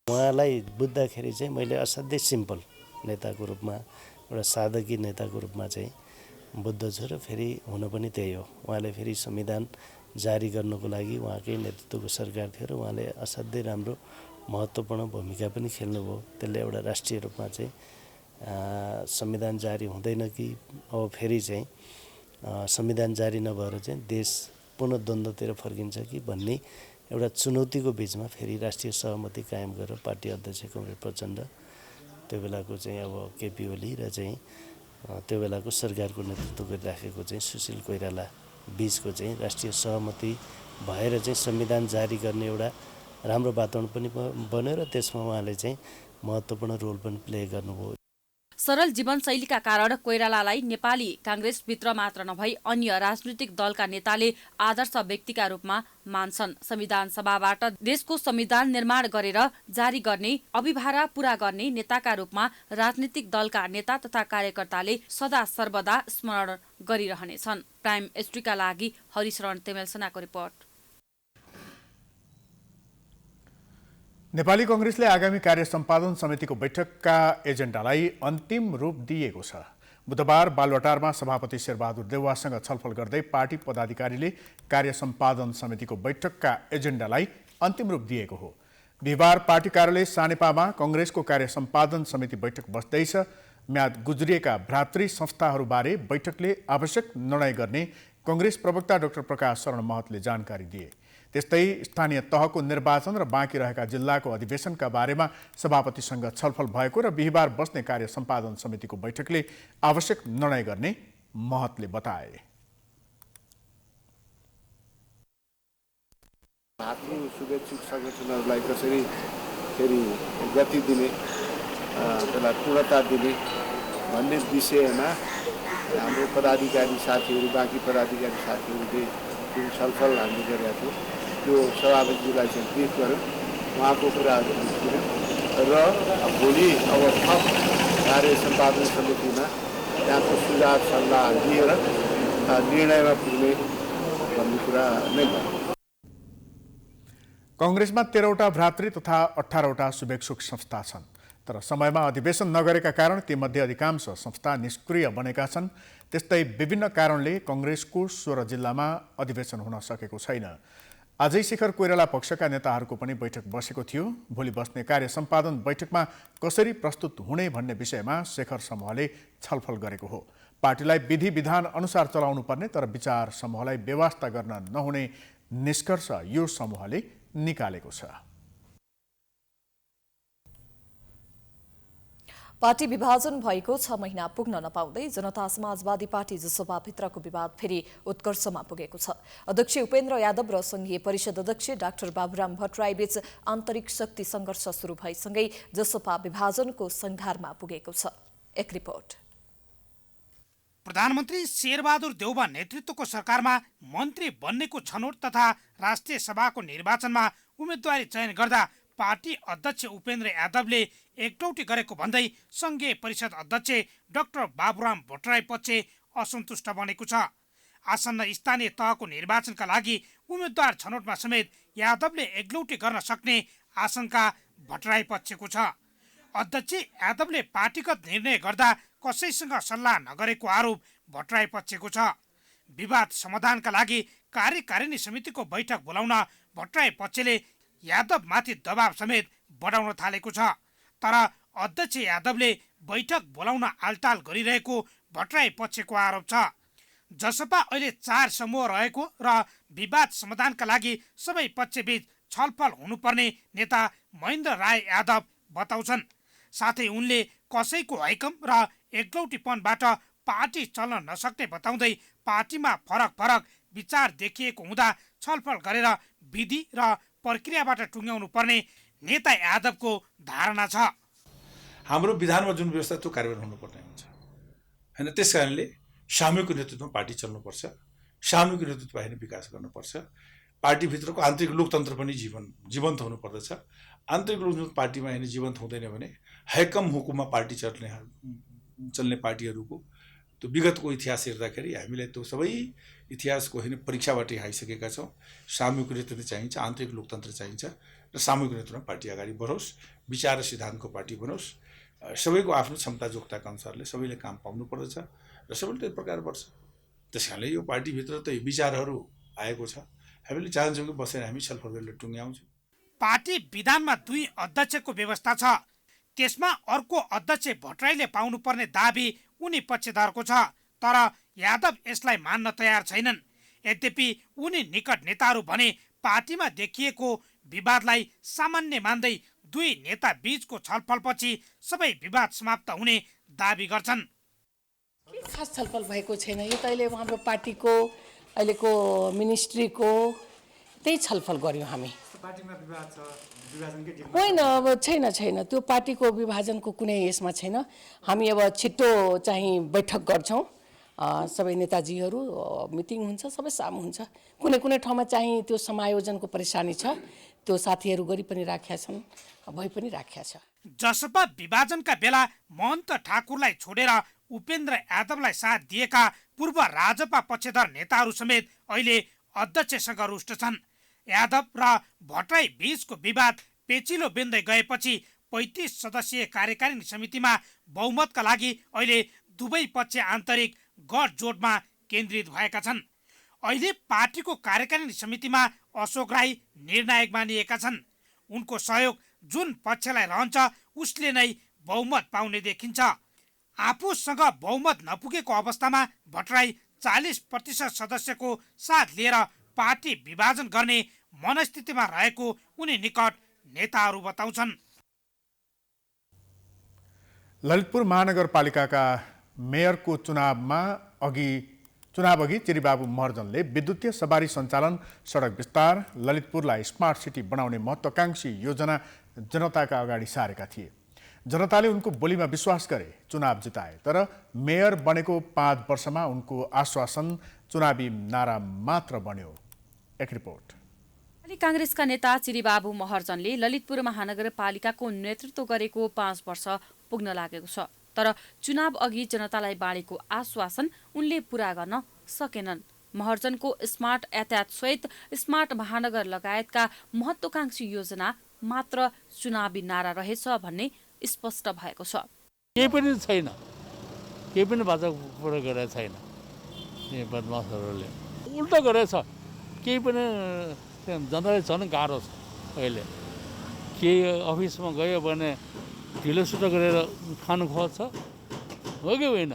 S17: उहाँलाई बुझ्दाखेरि चाहिँ मैले असाध्यै सिम्पल नेताको रूपमा, एउटा सादगी नेताको रूपमा चाहिँ बुद्ध छु र फेरि हुन पनि त्यही हो। उहाँले फेरि संविधान जारी गर्नको लागि उहाँकै नेतृत्वको सरकार थियो र उहाँले असाध्यै राम्रो महत्त्वपूर्ण भूमिका पनि खेल्नुभयो। त्यसले एउटा राष्ट्रिय रूपमा चाहिँ संविधान जारी हुँदैन कि अब फेरि चाहिँ संविधान जारी नभएर चाहिँ देश पुनः द्वन्द्वतिर फर्किन्छ कि भन्ने एउटा चुनौतीको बिचमा फेरि राष्ट्रिय सहमति कायम गरेर पार्टी अध्यक्ष कमरेड प्रचण्ड, त्यो बेलाको चाहिँ अब केपी ओली र चाहिँ त्यो बेलाको सरकारको नेतृत्व गरिराखेको चाहिँ सुशील कोइराला बीचको चाहिँ राष्ट्रिय सहमति भएर चाहिँ संविधान जारी गर्ने एउटा राम्रो वातावरण पनि बन्यो र त्यसमा उहाँले चाहिँ महत्त्वपूर्ण रोल पनि प्ले गर्नुभयो।
S3: सरल जीवनशैलीका कारण कोइरालालाई नेपाली कांग्रेसभित्र मात्र नभई अन्य राजनीतिक दलका नेताले आदर्श व्यक्तिका रूपमा मान्छन्। संविधान सभाबाट देशको संविधान निर्माण गरेर जारी गर्ने अभिभारा पूरा गर्ने नेताका रूपमा राजनीतिक दलका नेता तथा कार्यकर्ताले सदा सर्वदा स्मरण गरिरहनेछन्। प्राइम एसटीका लागि हरिशरण तेमेलसनाको रिपोर्ट।
S1: नेपाली कांग्रेसले आगामी कार्य सम्पादन समितिको बैठकका एजेन्डालाई अन्तिम रूप दिएको छ। बुधबार बालुवाटारमा सभापति शेरबहादुर देउवासँग छलफल गर्दै पार्टी पदाधिकारीले कार्य सम्पादन समितिको बैठकका एजेन्डालाई अन्तिम रूप दिएको हो। बिहिबार पार्टी कार्यालय सानेपामा कांग्रेसको कार्य सम्पादन समिति बैठक बस्दैछ। म्याद गुज्रिएका भ्रातृ संस्थाहरूबारे बैठकले आवश्यक निर्णय गर्ने कांग्रेस प्रवक्ता डाक्टर प्रकाश शरण महतले जानकारी दिए। त्यस्तै स्थानीय तहको निर्वाचन र बाँकी रहेका जिल्लाको अधिवेशनका बारेमा सभापतिसँग छलफल भएको र बिहिबार बस्ने कार्य सम्पादन समितिको बैठकले आवश्यक निर्णय गर्ने महतले बताए।
S18: भातृ शुभेच्छुक संगठनहरूलाई कसरी फेरि गति दिने, त्यसलाई पूर्णता दिने भन्ने विषयमा हाम्रो पदाधिकारी साथीहरू, बाँकी पदाधिकारी साथीहरूले जुन छलफल हामीले गरेका थियौँ त्यो सभापतिजीलाई चाहिँ ब्रिफ गऱ्यौँ, उहाँको कुराहरू बुझ्यौँ र भोलि अब थप कार्य सम्पादन समितिमा त्यहाँको सुझाव सल्लाह लिएर निर्णयमा पुग्ने भन्ने कुरा नै भयो।
S1: कांग्रेसमा 13वटा भ्रातृ तथा 18वटा शुभेच्छुक संस्था छन्, तर समयमा अधिवेशन नगरेका कारण तीमध्ये अधिकांश संस्था निष्क्रिय बनेका छन्। त्यस्तै विभिन्न कारणले कांग्रेसको 16 जिल्लामा अधिवेशन हुन सकेको छैन। आजै शेखर कोइराला पक्षका नेताहरूको पनि बैठक बसेको थियो। भोलि बस्ने कार्य सम्पादन बैठकमा कसरी प्रस्तुत हुने भन्ने विषयमा शेखर समूहले छलफल गरेको हो। पार्टीलाई विधि विधान अनुसार चलाउनु पर्ने तर विचार समूहलाई व्यवस्था गर्न नहुने निष्कर्ष यो समूहले निकालेको छ।
S2: पार्टी विभाजन भएको 6 महिना पुग्न नपाउँदै जनता समाजवादी पार्टी जसपाभित्रको विवाद फेरि उत्कर्षमा पुगेको छ। अध्यक्ष उपेन्द्र यादव र संघीय परिषद अध्यक्ष डाक्टर बाबुराम भट्टराईबीच आन्तरिक शक्ति सङ्घर्ष सुरु भएसँगै जसपा विभाजनको संघारमा पुगेको छ। एक रिपोर्ट।
S10: प्रधानमन्त्री शेरबहादुर देउवा नेतृत्वको सरकारमा मन्त्री बन्नेको छनौट तथा राष्ट्रिय सभाको निर्वाचनमा उम्मेदवारी चयन गर्दा पार्टी अध्यक्ष उपेन्द्र यादवले एकटौटी गरेको भन्दै संघीय परिषद अध्यक्ष डाक्टर बाबुराम भट्टराई पक्ष असन्तुष्ट बनेको छ। आसन्न स्थानीय तहको निर्वाचनका लागि उम्मेद्वार छनौटमा समेत यादवले एकलौटी गर्न सक्ने आशंका भट्टराई पक्षको छ। अध्यक्ष यादवले पार्टीगत निर्णय गर्दा कसैसँग सल्लाह नगरेको आरोप भट्टराई पक्षको छ। विवाद समाधानका लागि कार्यकारिणी समितिको बैठक बोलाउन भट्टराई पक्षले यादवमाथि दबाव समेत बढाउन थालेको छ। तर अध्यक्ष यादवले बैठक बोलाउन आलटाल गरिरहेको भट्टराई पक्षको आरोप छ। जसपा अहिले 4 समूह रहेको र विवाद समाधानका लागि सबै पक्षबीच छलफल हुनुपर्ने नेता महेन्द्र राय यादव बताउँछन्। साथै उनले कसैको हैकम र एकलौटीपनबाट पार्टी चल्न नसक्ने बताउँदै पार्टीमा फरक विचार देखिएको हुँदा छलफल गरेर विधि र प्रक्रियाबाट टुङ्ग्याउनु पर्ने नेता यादवको धारणा छ।
S13: हाम्रो विधानमा जुन व्यवस्था त्यो कार्यान्वयन हुनुपर्ने हुन्छ हैन। त्यसकारणले सामूहिक नेतृत्वमा पार्टी चल्नुपर्छ, सामूहिक नेतृत्व होइन विकास गर्नुपर्छ। पार्टीभित्रको आन्तरिक लोकतन्त्र पनि जीवन्त हुनुपर्दछ। आन्तरिक लोकतन्त्र पार्टीमा होइन जीवन्त हुँदैन भने हैकम हुकुममा पार्टी चल्ने पार्टीहरूको त्यो विगतको इतिहास हेर्दाखेरि हामीलाई त्यो सबै इतिहासको होइन परीक्षाबाटै आइसकेका छौँ। सामूहिक नेतृत्व चाहिन्छ, आन्तरिक लोकतन्त्र चाहिन्छ र सामूहिक नेतृत्वमा पार्टी अगाडि बढोस्, विचार र सिद्धान्तको पार्टी बनोस्। सबैको आफ्नो क्षमता जोग्ताका अनुसारले सबैले काम पाउनु पर्दछ र सबैले त्यही प्रकार बढ्छ। त्यस कारणले यो पार्टीभित्र त विचारहरू आएको छ। हामीले चाहन्छौँ कि बसेर हामी छलफल गरेर टुङ्ग्याउँछौँ।
S10: पार्टी विधानमा 2 अध्यक्षको व्यवस्था छ। त्यसमा अर्को अध्यक्ष भट्टराईले पाउनुपर्ने दाबी उनी पक्षधरको छ, तर यादव यसलाई मान्न तयार छैनन्। यद्यपि उनी निकट नेताहरू भने पार्टीमा देखिएको विवादलाई सामान्य मान्दै 2 नेता बीचको छलफलपछि सबै विवाद समाप्त हुने दाबी गर्छन्।
S19: खास छलफल भएको छैन। यो त अहिले हाम्रो पार्टीको अहिलेको मिनिस्ट्रीको त्यही छलफल गर्यौँ हामी।
S6: पार्टीमा विवाद छ, विभाजनकै
S19: होइन, अब छैन त्यो पार्टीको विभाजनको कुनै यसमा छैन। हामी अब छिट्टो चाहिँ बैठक गर्छौँ, सबै नेताजीहरू मिटिङ हुन्छ, सबै सामु हुन्छ। कुनै ठाउँमा चाहिँ त्यो समायोजनको परेशानी छ, त्यो साथीहरू गरी पनि राखेका छन्, भइ पनि राखेका छ।
S10: जसपा विभाजनका बेला महन्त ठाकुरलाई छोडेर उपेन्द्र यादवलाई साथ दिएका पूर्व राजपा पक्षधर नेताहरू समेत अहिले अध्यक्षसँग रुष्ट छन्। यादव र भट्टराई बीचको विवाद पेचिलो बिन्दै गएपछि 35 सदस्यीय कार्यकारिणी समितिमा बहुमतका लागि अहिले दुवै पक्ष आन्तरिक गठजोडमा केन्द्रित भएका छन्। अहिले पार्टीको कार्यकारिणी समितिमा अशोक राई निर्णायक मानिएका छन्। उनको सहयोग जुन पक्षलाई रहन्छ उसले नै बहुमत पाउने देखिन्छ। आफूसँग बहुमत नपुगेको अवस्थामा भट्टराई 40% सदस्यको साथ लिएर पार्टी विभाजन गर्ने मनस्थितिमा रहेको उनी निकट नेताहरू बताउँछन्।
S1: ललितपुर महानगरपालिकाका मेयरको चुनाव अघि चिरीबाबु महर्जनले विद्युतीय सवारी सञ्चालन, सडक विस्तार, ललितपुरलाई स्मार्ट सिटी बनाउने महत्त्वाकांक्षी योजना जनताका अगाडि सारेका थिए। जनताले उनको बोलीमा विश्वास गरे, चुनाव जिताए। तर मेयर बनेको 5 वर्षमा उनको आश्वासन चुनावी नारा मात्र बन्यो। एक रिपोर्ट।
S3: कांग्रेसका नेता चिरीबाबु महर्जनले ललितपुर महानगरपालिकाको नेतृत्व गरेको 5 वर्ष पुग्न लागेको छ। तर चुनाव अघि जनतालाई बाँडेको आश्वासन उनले पूरा गर्न सकेनन्। महर्जनको स्मार्ट यातायात सहित स्मार्ट महानगर लगायतका महत्त्वाकांक्षी योजना मात्र चुनावी नारा रहेछ भन्ने स्पष्ट भएको छ।
S11: केही पनि छैन, केही पनि बाजा पुरा गरेको छैन। यो बदमासहरूले उल्टा गरेछ। केही पनि जनताले झन् गाह्रो छ। अहिले केही अफिसमा गयो भने ढिलो सुटो गरेर खानु खोज्छ, हो कि होइन?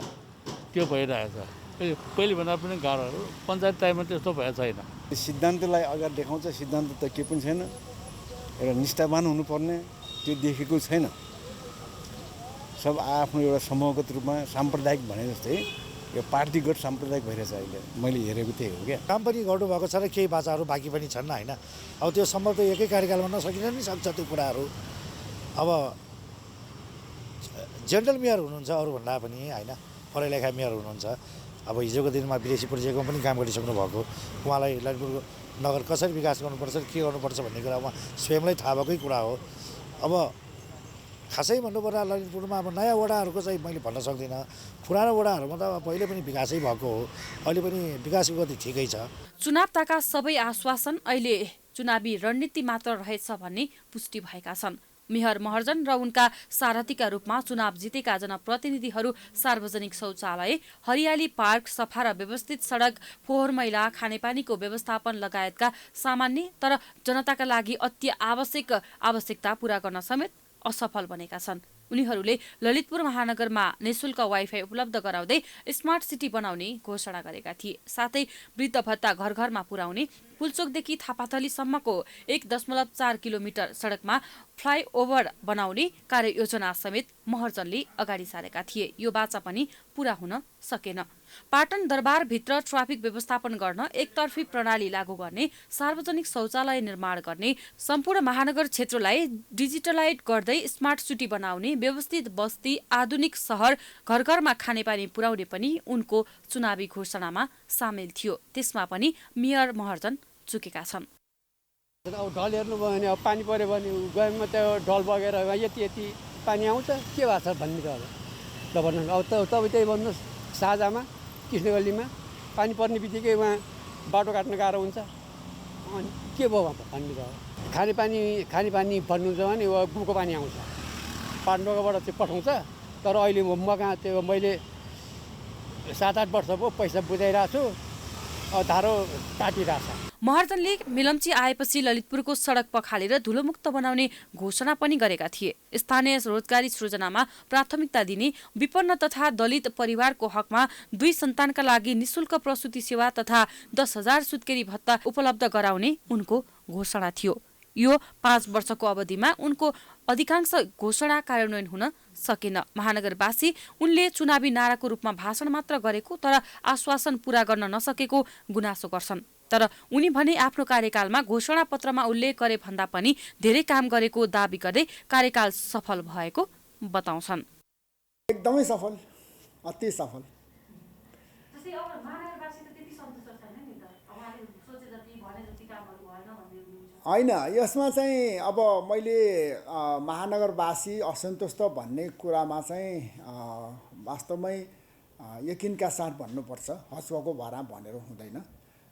S11: त्यो भइरहेछ। पहिले भन्दा पनि गाह्रो, पञ्चायत टाइममा त्यस्तो भएको छैन।
S18: सिद्धान्तलाई अगाडि देखाउँछ, सिद्धान्त त केही पनि छैन। एउटा निष्ठावान हुनुपर्ने त्यो देखेको छैन। सब आफ्नो एउटा समूहगत रूपमा साम्प्रदायिक भने जस्तै यो पार्टीगत साम्प्रदायिक भइरहेछ अहिले। मैले हेरेको त्यही हो क्या।
S20: काम पनि गर्नुभएको छ र केही बाचाहरू बाँकी पनि छन् होइन। अब त्यो सम्भव त एकै कार्यकालमा नसकिन नि सक्छ त्यो कुराहरू। अब जेनरल मेयर हुनुहुन्छ अरूभन्दा पनि होइन, पढाइ लेखा मेयर हुनुहुन्छ। अब हिजोको दिनमा विदेशी प्रोजेक्टमा पनि काम गरिसक्नु भएको। उहाँलाई ललितपुर नगर कसरी विकास गर्नुपर्छ, के गर्नुपर्छ भन्ने कुरा उहाँ स्वयंलाई थाहा भएकै कुरा हो। अब खासै भन्नुपर्दा ललितपुरमा अब नयाँ वडाहरूको चाहिँ मैले भन्न सक्दिनँ। पुरानो वडाहरूमा त पहिले पनि विकासै भएको हो, अहिले पनि विकासको गति ठिकै छ।
S3: चुनाव ताका सबै आश्वासन अहिले चुनावी रणनीति मात्र रहेछ भन्ने पुष्टि भएका छन्। मेयर महर्जन र उनका सारथीका रूपमा चुनाव जितेका जनप्रतिनिधिहरू सार्वजनिक शौचालय, हरियाली पार्क, सफा र व्यवस्थित सडक, फोहोर मैला, खानेपानीको व्यवस्थापन लगायतका सामान्य तर जनताका लागि अति आवश्यकता पूरा गर्न समेत असफल बनेका छन्। उनीहरूले ललितपुर महानगरमा निःशुल्क वाइफाई उपलब्ध गराउँदै स्मार्ट सिटी बनाउने घोषणा गरेका थिए। साथै वृद्ध भत्ता घर घरमा पुर्याउने, पुल्चोकदेखि थापाथलीसम्मको 1.4 किलोमिटर सडकमा फ्लाइओभर बनाउने कार्ययोजना समेत महर्जनले अगाडि सारेका थिए। यो बाचा पनि पूरा हुन सकेन। पाटन दरबारभित्र ट्राफिक व्यवस्थापन गर्न एकतर्फी प्रणाली लागू गर्ने, सार्वजनिक शौचालय निर्माण गर्ने, सम्पूर्ण महानगर क्षेत्रलाई डिजिटलाइज गर्दै स्मार्ट सिटी बनाउने, व्यवस्थित बस्ती, आधुनिक सहर, घर घरमा खानेपानी पुर्याउने पनि उनको चुनावी घोषणामा सामेल थियो। त्यसमा पनि मेयर महर्जन चुकेका छन्।
S21: अब ढल हेर्नुभयो भने अब पानी पऱ्यो भने गएमा त्यो ढल बगेर यति यति पानी आउँछ, के भएको छ भन्ने त अब भन्नु। अब तपाईँ त्यही भन्नुहोस्, साझामा कृष्णगल्लीमा पानी पर्ने बित्तिकै वहाँ बाटो काट्न गाह्रो हुन्छ, अनि के भयो भन्ने त खानेपानी भन्नुहुन्छ भने कुको पानी आउँछ, पाटनगरबाट त्यो पठाउँछ। तर अहिले म कहाँ त्यो मैले 7-8 वर्ष भयो पैसा बुझाइरहेको छु, धारो काटिरहेको छ।
S3: महर्जनले मिलम्ची आएपछि ललितपुरको सडक पखालेर धुलोमुक्त बनाउने घोषणा पनि गरेका थिए। स्थानीय रोजगारी सृजनामा प्राथमिकता दिने, विपन्न तथा दलित परिवारको हकमा 2 सन्तानका लागि निशुल्क प्रसुति सेवा तथा 10,000 सुत्केरी भत्ता उपलब्ध गराउने उनको घोषणा थियो। यो 5 वर्षको अवधिमा उनको अधिकांश घोषणा कार्यान्वयन हुन सकेन। महानगरवासी उनले चुनावी नाराको रूपमा भाषण मात्र गरेको तर आश्वासन पूरा गर्न नसकेको गुनासो गर्छन्। तर उनी भने आफ्नो कार्यकालमा घोषणा पत्रमा उल्लेख गरे भन्दा पनि धेरै काम गरेको दाबी गर्दै कार्यकाल सफल भएको बताउँछन्।
S22: एकदमै सफल, अति सफल। होइन, यसमा चाहिँ अब मैले महानगरवासी असन्तुष्ट भन्ने कुरामा चाहिँ वास्तवमै यकिनका साथ भन्नुपर्छ, हसुवाको भरा भनेर हुँदैन।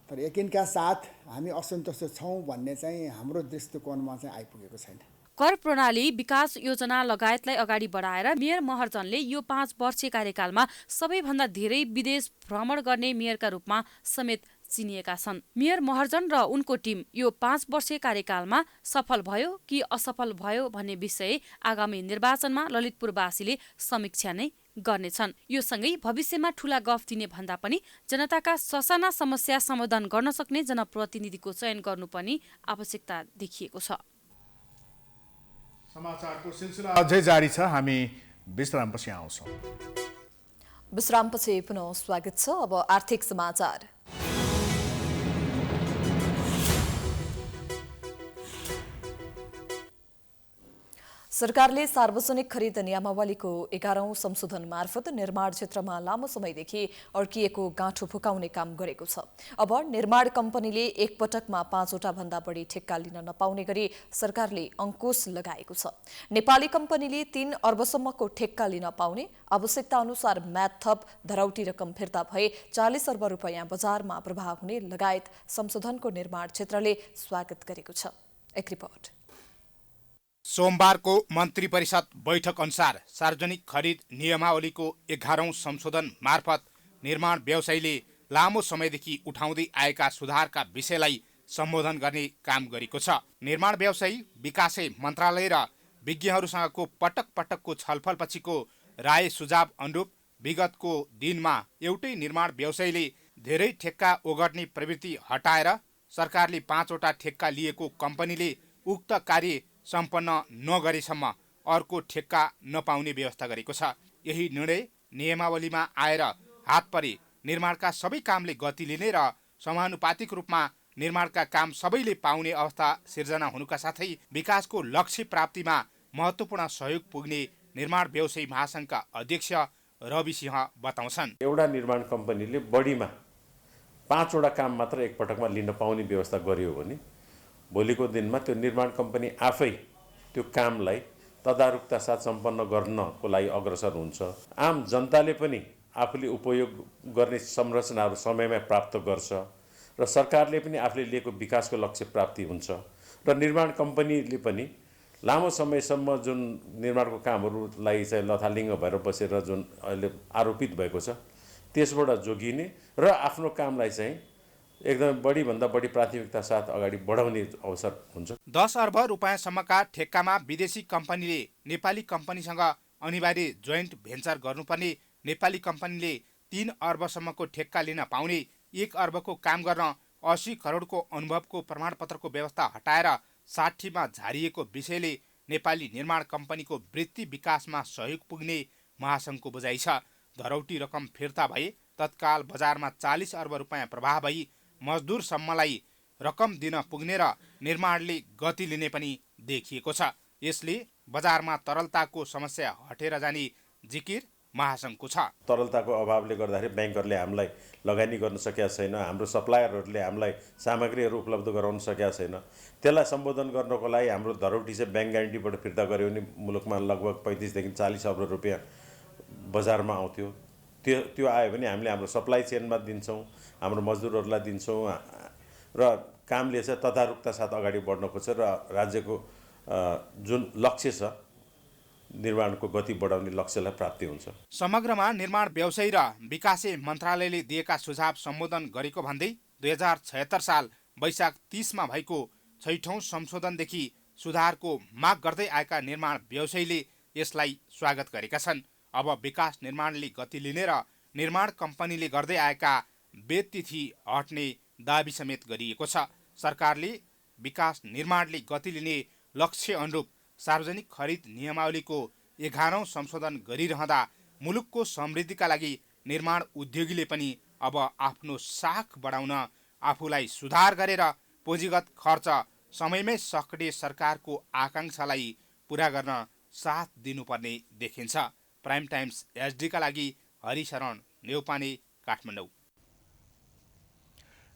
S22: तर यकिनका साथ हामी असन्तुष्ट छौँ भन्ने चाहिँ हाम्रो दृष्टिकोणमा चाहिँ आइपुगेको छैन।
S3: कर प्रणाली, विकास योजना लगायतलाई अगाडि बढाएर मेयर महर्जनले यो 5 वर्षीय कार्यकालमा सबैभन्दा धेरै विदेश भ्रमण गर्ने मेयरका रूपमा समेत चिनिएका छन्। मेयर महर्जन र उनको टिम यो 5 वर्षीय कार्यकालमा सफल भयो कि असफल भयो भन्ने विषय आगामी निर्वाचनमा ललितपुरवासीले समीक्षा नै गर्नेछन्। यो सँगै भविष्यमा ठूला गफ दिने भन्दा पनि जनताका ससाना समस्या समाधान गर्न सक्ने जनप्रतिनिधिको चयन गर्नु पनि आवश्यकता देखिएको छ।
S1: समाचारको सिलसिला अझै जारी छ। हामी विश्रामपछि आउँछौँ।
S2: विश्रामपछि पुनः स्वागत छ। अब आर्थिक समाचार। सरकारले सार्वजनिक खरिद नियमावलीको 11औं संशोधन मार्फत निर्माण क्षेत्रमा लामो समयदेखि अड्किएको गाँठो फुकाउने काम गरेको छ। अब निर्माण कम्पनीले एक पटकमा 5 वटा भन्दा बढी ठेक्का लिन नपाउने गरी सरकारले अंकुश लगाएको छ। नेपाली कम्पनीले 3 अर्बसम्मको ठेक्का लिन पाउने, आवश्यकता अनुसार म्याद थप, धरौटी रकम फिर्ता भए 40 अर्ब रुपैयाँ बजारमा प्रभाव हुने लगायत संशोधनको निर्माण क्षेत्रले स्वागत गरेको छ। एक रिपोर्ट।
S10: सोमबारको मन्त्री परिषद बैठक अनुसार सार्वजनिक खरिद नियमावलीको 11औं संशोधन मार्फत निर्माण व्यवसायीले लामो समयदेखि उठाउँदै आएका सुधारका विषयलाई सम्बोधन गर्ने काम गरेको छ। निर्माण व्यवसायी विकासै मन्त्रालय र विज्ञहरूसँगको पटक पटकको छलफलपछिको राय सुझाव अनुरूप विगतको दिनमा एउटै निर्माण व्यवसायीले धेरै ठेक्का ओगट्ने प्रवृत्ति हटाएर सरकारले 5 वटा ठेक्का लिएको कम्पनीले उक्त कार्य सम्पन्न नगरेसम्म अर्को ठेक्का नपाउने व्यवस्था गरेको छ। यही निर्णय नियमावलीमा आएर हात परे निर्माणका सबै कामले गति लिने र समानुपातिक रूपमा निर्माणका काम सबैले पाउने अवस्था सिर्जना हुनुका साथै विकासको लक्ष्य प्राप्तिमा महत्त्वपूर्ण सहयोग पुग्ने निर्माण व्यवसायी महासङ्घका अध्यक्ष रवि सिंह बताउँछन्।
S23: एउटा निर्माण कम्पनीले बढीमा 5 वटा काम मात्र एकपटकमा लिन पाउने व्यवस्था गर्यो भने भोलिको दिनमा त्यो निर्माण कम्पनी आफै त्यो कामलाई तदारुकता साथ सम्पन्न गर्नको लागि अग्रसर हुन्छ। आम जनताले पनि आफूले उपयोग गर्ने संरचनाहरू समयमा प्राप्त गर्छ र सरकारले पनि आफूले लिएको विकासको लक्ष्य प्राप्ति हुन्छ र निर्माण कम्पनीले पनि लामो समयसम्म जुन निर्माणको कामहरूलाई चाहिँ लथालिङ्ग भएर बसेर जुन अहिले आरोपित भएको छ त्यसबाट जोगिने र आफ्नो कामलाई चाहिँ एकदमै बढीभन्दा बढी प्राथमिकता साथ अगाडि बढाउने अवसर हुन्छ।
S10: 10 अर्ब रुपैयाँसम्मका ठेक्कामा विदेशी कम्पनीले नेपाली कम्पनीसँग अनिवार्य जोइन्ट भेन्चर गर्नुपर्ने, नेपाली कम्पनीले 3 अर्बसम्मको ठेक्का लिन पाउने, 1 अर्बको काम गर्न 80 करोडको अनुभवको प्रमाणपत्रको व्यवस्था हटाएर 60मा झारिएको विषयले नेपाली निर्माण कम्पनीको वृत्ति विकासमा सहयोग पुग्ने महासङ्घको बुझाइ छ। धरौटी रकम फिर्ता भए तत्काल बजारमा 40 अर्ब रुपियाँ प्रवाह भई मजदुरसम्मलाई रकम दिन पुग्ने र निर्माणले गति लिने पनि देखिएको छ। यसले बजारमा तरलताको समस्या हटेर जाने जिकिर महासङ्घको छ।
S23: तरलताको अभावले गर्दाखेरि ब्याङ्कहरूले हामीलाई लगानी गर्न सकेका छैन, हाम्रो सप्लायरहरूले हामीलाई सामग्रीहरू उपलब्ध गराउन सकेका छैन। त्यसलाई सम्बोधन गर्नको लागि हाम्रो धरौटी चाहिँ ब्याङ्क ग्यारेन्टीबाट फिर्ता गऱ्यो भने मुलुकमा लगभग 35 देखि 40 अर्ब रुपियाँ बजारमा आउँथ्यो। त्यो आयो भने हामीले हाम्रो सप्लाई चेनमा दिन्छौँ, हाम्रो मजदुरहरूलाई दिन्छौँ र कामले चाहिँ तदारुकता साथ अगाडि बढ्न खोज्छ र राज्यको जुन लक्ष्य छ निर्माणको गति बढाउने लक्ष्यलाई प्राप्ति हुन्छ।
S10: समग्रमा निर्माण व्यवसायी र विकासे मन्त्रालयले दिएका सुझाव सम्बोधन गरेको भन्दै 2076 साल वैशाख 30मा भएको 6औं संशोधनदेखि सुधारको माग गर्दै आएका निर्माण व्यवसायीले यसलाई स्वागत गरेका छन्। अब विकास निर्माणले गति लिने र निर्माण कम्पनीले गर्दै आएका बेतिथि हट्ने दाबी समेत गरिएको छ। सरकारले विकास निर्माणले गति लिने लक्ष्य अनुरूप सार्वजनिक खरिद नियमावलीको 11औं संशोधन गरिरहँदा मुलुकको समृद्धिका लागि निर्माण उद्योगीले पनि अब आफ्नो साख बढाउन आफूलाई सुधार गरेर पुँजीगत खर्च समयमै सक्ने सरकारको आकाङ्क्षालाई पूरा गर्न साथ दिनुपर्ने देखिन्छ। प्राइम टाइम्स एचडीका लागि हरिशरण नेउपाने, काठमाडौँ।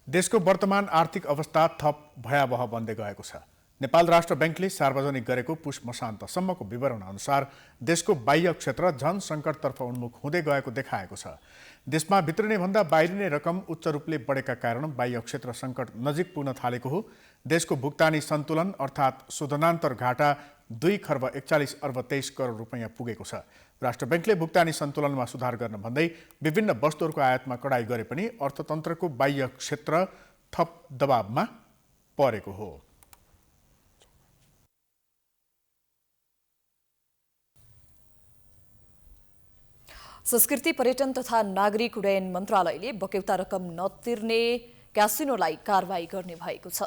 S1: देशको वर्तमान आर्थिक अवस्था थप भयावह बन्दै गएको छ। नेपाल राष्ट्र ब्याङ्कले सार्वजनिक गरेको पुष मसान्तसम्मको विवरण अनुसार देशको बाह्य क्षेत्र झन सङ्कटतर्फ उन्मुख हुँदै गएको देखाएको छ। देशमा भित्रिने भन्दा बाहिरिने रकम उच्च रूपले बढेका कारण बाह्य क्षेत्र सङ्कट नजिक पुग्न थालेको हो। देशको भुक्तानी सन्तुलन अर्थात् शोधनान्तर घाटा 2 खर्ब 41 अर्ब 23 करोड रुपियाँ पुगेको छ। राष्ट्र ब्याङ्कले भुक्तानी सन्तुलनमा सुधार गर्न भन्दै विभिन्न वस्तुहरूको आयातमा कडाई गरे पनि अर्थतन्त्रको बाह्य क्षेत्र थप दबावमा परेको हो।
S2: संस्कृति पर्यटन तथा नागरिक उड्डयन मन्त्रालयले बक्यौता रकम नतिर्ने क्यासिनोलाई कारवाही गर्ने भएको छ।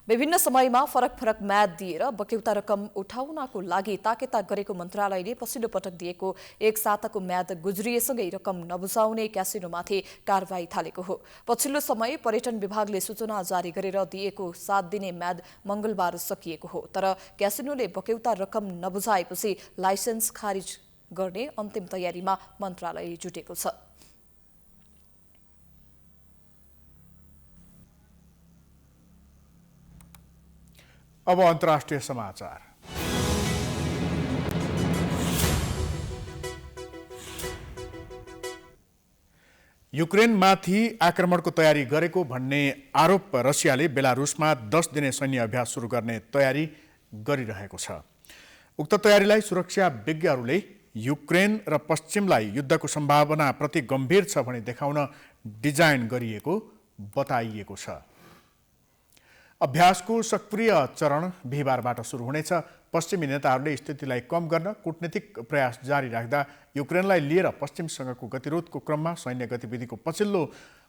S2: विभिन्न समयमा फरक फरक म्याद दिएर बक्यौता रकम उठाउनको लागि ताकेता गरेको मन्त्रालयले पछिल्लो पटक दिएको 1 साताको म्याद गुज्रिएसँगै रकम नबुझाउने क्यासिनोमाथि कारवाही थालेको हो। पछिल्लो समय पर्यटन विभागले सूचना जारी गरेर दिएको 7 दिने म्याद मंगलबार सकिएको हो। तर क्यासिनोले बक्यौता रकम नबुझाएपछि लाइसेन्स खारिज गर्ने अन्तिम तयारीमा मन्त्रालय जुटेको छ।
S1: अब अन्तर्राष्ट्रिय समाचार। युक्रेनमाथि आक्रमणको तयारी गरेको भन्ने आरोप रसियाले बेलारुसमा 10 दिने सैन्य अभ्यास सुरु गर्ने तयारी गरिरहेको छ। उक्त तयारीलाई सुरक्षा विज्ञहरूले युक्रेन र पश्चिमलाई युद्धको सम्भावना प्रति गम्भीर छ भनी देखाउन डिजाइन गरिएको बताइएको छ। अभ्यासको सक्रिय चरण बिहिबारबाट सुरु हुनेछ। पश्चिमी नेताहरूले स्थितिलाई कम गर्न कूटनीतिक प्रयास जारी राख्दा युक्रेनलाई लिएर पश्चिमसँगको गतिरोधको क्रममा सैन्य गतिविधिको पछिल्लो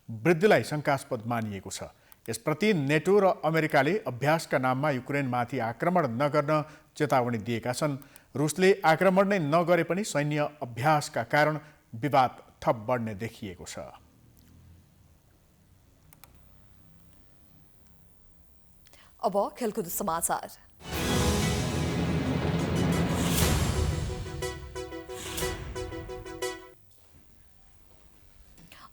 S1: वृद्धिलाई शङ्कास्पद मानिएको छ। यसप्रति नेटो र अमेरिकाले अभ्यासका नाममा युक्रेनमाथि आक्रमण नगर्न चेतावनी दिएका छन्। रुसले आक्रमण नै नगरे पनि सैन्य अभ्यासका कारण विवाद थप बढ्ने देखिएको छ।
S2: अब खेलकुद समाचार।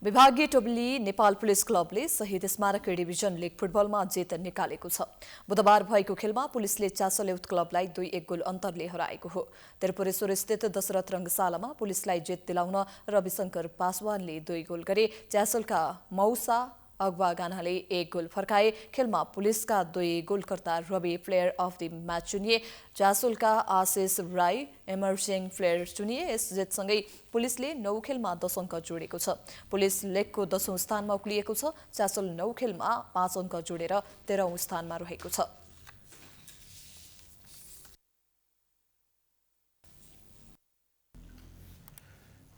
S2: विभागीय टोली नेपाल पुलिस क्लबले शहीद स्मारक डिभिजन लिग फुटबलमा जित निकालेको छ। बुधबार भएको खेलमा पुलिसले चासल युथ क्लबलाई 2-1 गोल अन्तरले हराएको हो। त्रिपुरेश्वर स्थित दशरथ रङ्गशालामा पुलिसलाई जित दिलाउन रविशंकर पासवानले 2 गोल गरे। च्यासलका मौसा अगवा गानाले 1 गोल फर्काए। खेलमा पुलिसका 2 गोलकर्ता Ravi player of the match चुनिए। च्यासलका आशिष राई एमर्सिङ प्लेयर चुनिए। यस जितसँगै पुलिसले 9 खेलमा 10 अङ्क जोडेको छ। पुलिस लेगको 10औं स्थानमा उक्लिएको छ। च्यासल 9 खेलमा 5 अङ्क जोडेर 13औं स्थानमा रहेको छ।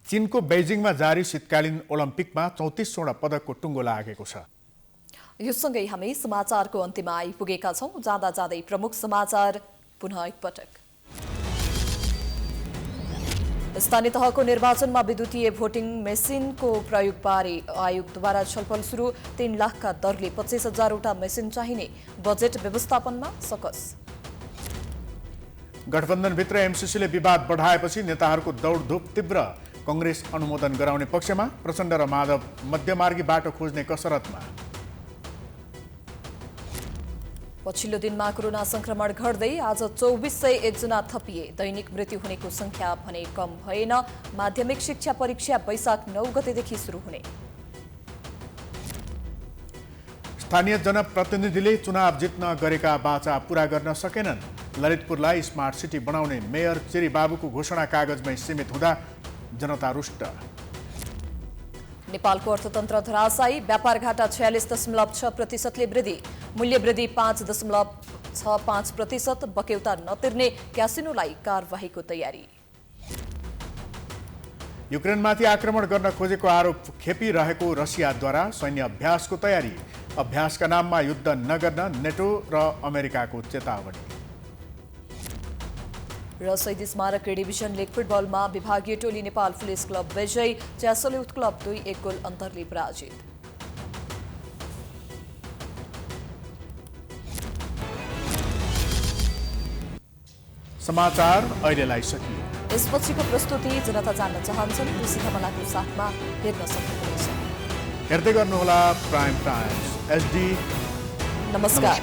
S1: चीनको बेजिङमा जारी शीतकालीन ओलम्पिकमा 34वटा पदकको टुङ्गो लागेको छ।
S2: यो सँगै हामी समाचारको अन्त्यमा आइपुगेका छौं। जाँदा जाँदै प्रमुख समाचार पुनः एकपटक। स्थानीय तहको निर्वाचनमा विद्युतीय भोटिङ मेसिनको प्रयोगबारे आयोगद्वारा छलफल सुरु। 3 लाखका दरले 25,000 वटा मेसिन चाहिने बजेट व्यवस्थापनमा सकस।
S1: गठबन्धनभित्र एमसीसीले विवाद बढाएपछि नेताहरूको दौडधुप तीव्र। कांग्रेस अनुमोदन गराउने पक्षमा, प्रचण्ड र माधव मध्यमार्गी बाटो खोज्ने कसरतमा।
S2: पछिल्लो दिनमा कोरोना संक्रमण घट्दै आज 2401 जना थपिए। दैनिक मृत्यु हुनेको संख्या भने कम भएन। माध्यमिक शिक्षा परीक्षा वैशाख 9 गतेदेखि सुरु हुने।
S1: स्थानीय जनप्रतिनिधिले चुनाव जित्न गरेका बाचा पूरा गर्न सकेनन्। ललितपुरलाई स्मार्ट सिटी बनाउने मेयर चेरी बाबुको घोषणा कागजमै सीमित हुँदा जनता रुष्ट।
S2: नेपालको अर्थतन्त्र धराशायी। व्यापार घाटा 46.6%ले वृद्धि। मूल्य वृद्धि 5.65%। बक्यौता नतिर्ने क्यासिनोलाई कारबाहीको तयारी।
S1: युक्रेनमाथि आक्रमण गर्न खोजेको आरोप खेपिरहेको रसियाद्वारा सैन्य अभ्यासको तयारी। अभ्यासका नाममा युद्ध नगर्न नेटो र अमेरिकाको चेतावनी।
S2: र शहीद स्मारक डिभिजन लिग फुटबलमा विभागीय टोली नेपाल पुलिस क्लब विजयी। च्यासल युथ क्लब 2-1 गोल अन्तरले पराजित।
S1: समाचार अहिलेलाई सकियो।
S2: यसपछिको प्रस्तुति जनता जान्न चाहन्छन् कृषि कमलाको साथमा हेर्न सक्नुहुनेछ।
S1: हेर्दै गर्नुहोला प्राइम टाइम्स एचडी।
S2: नमस्कार।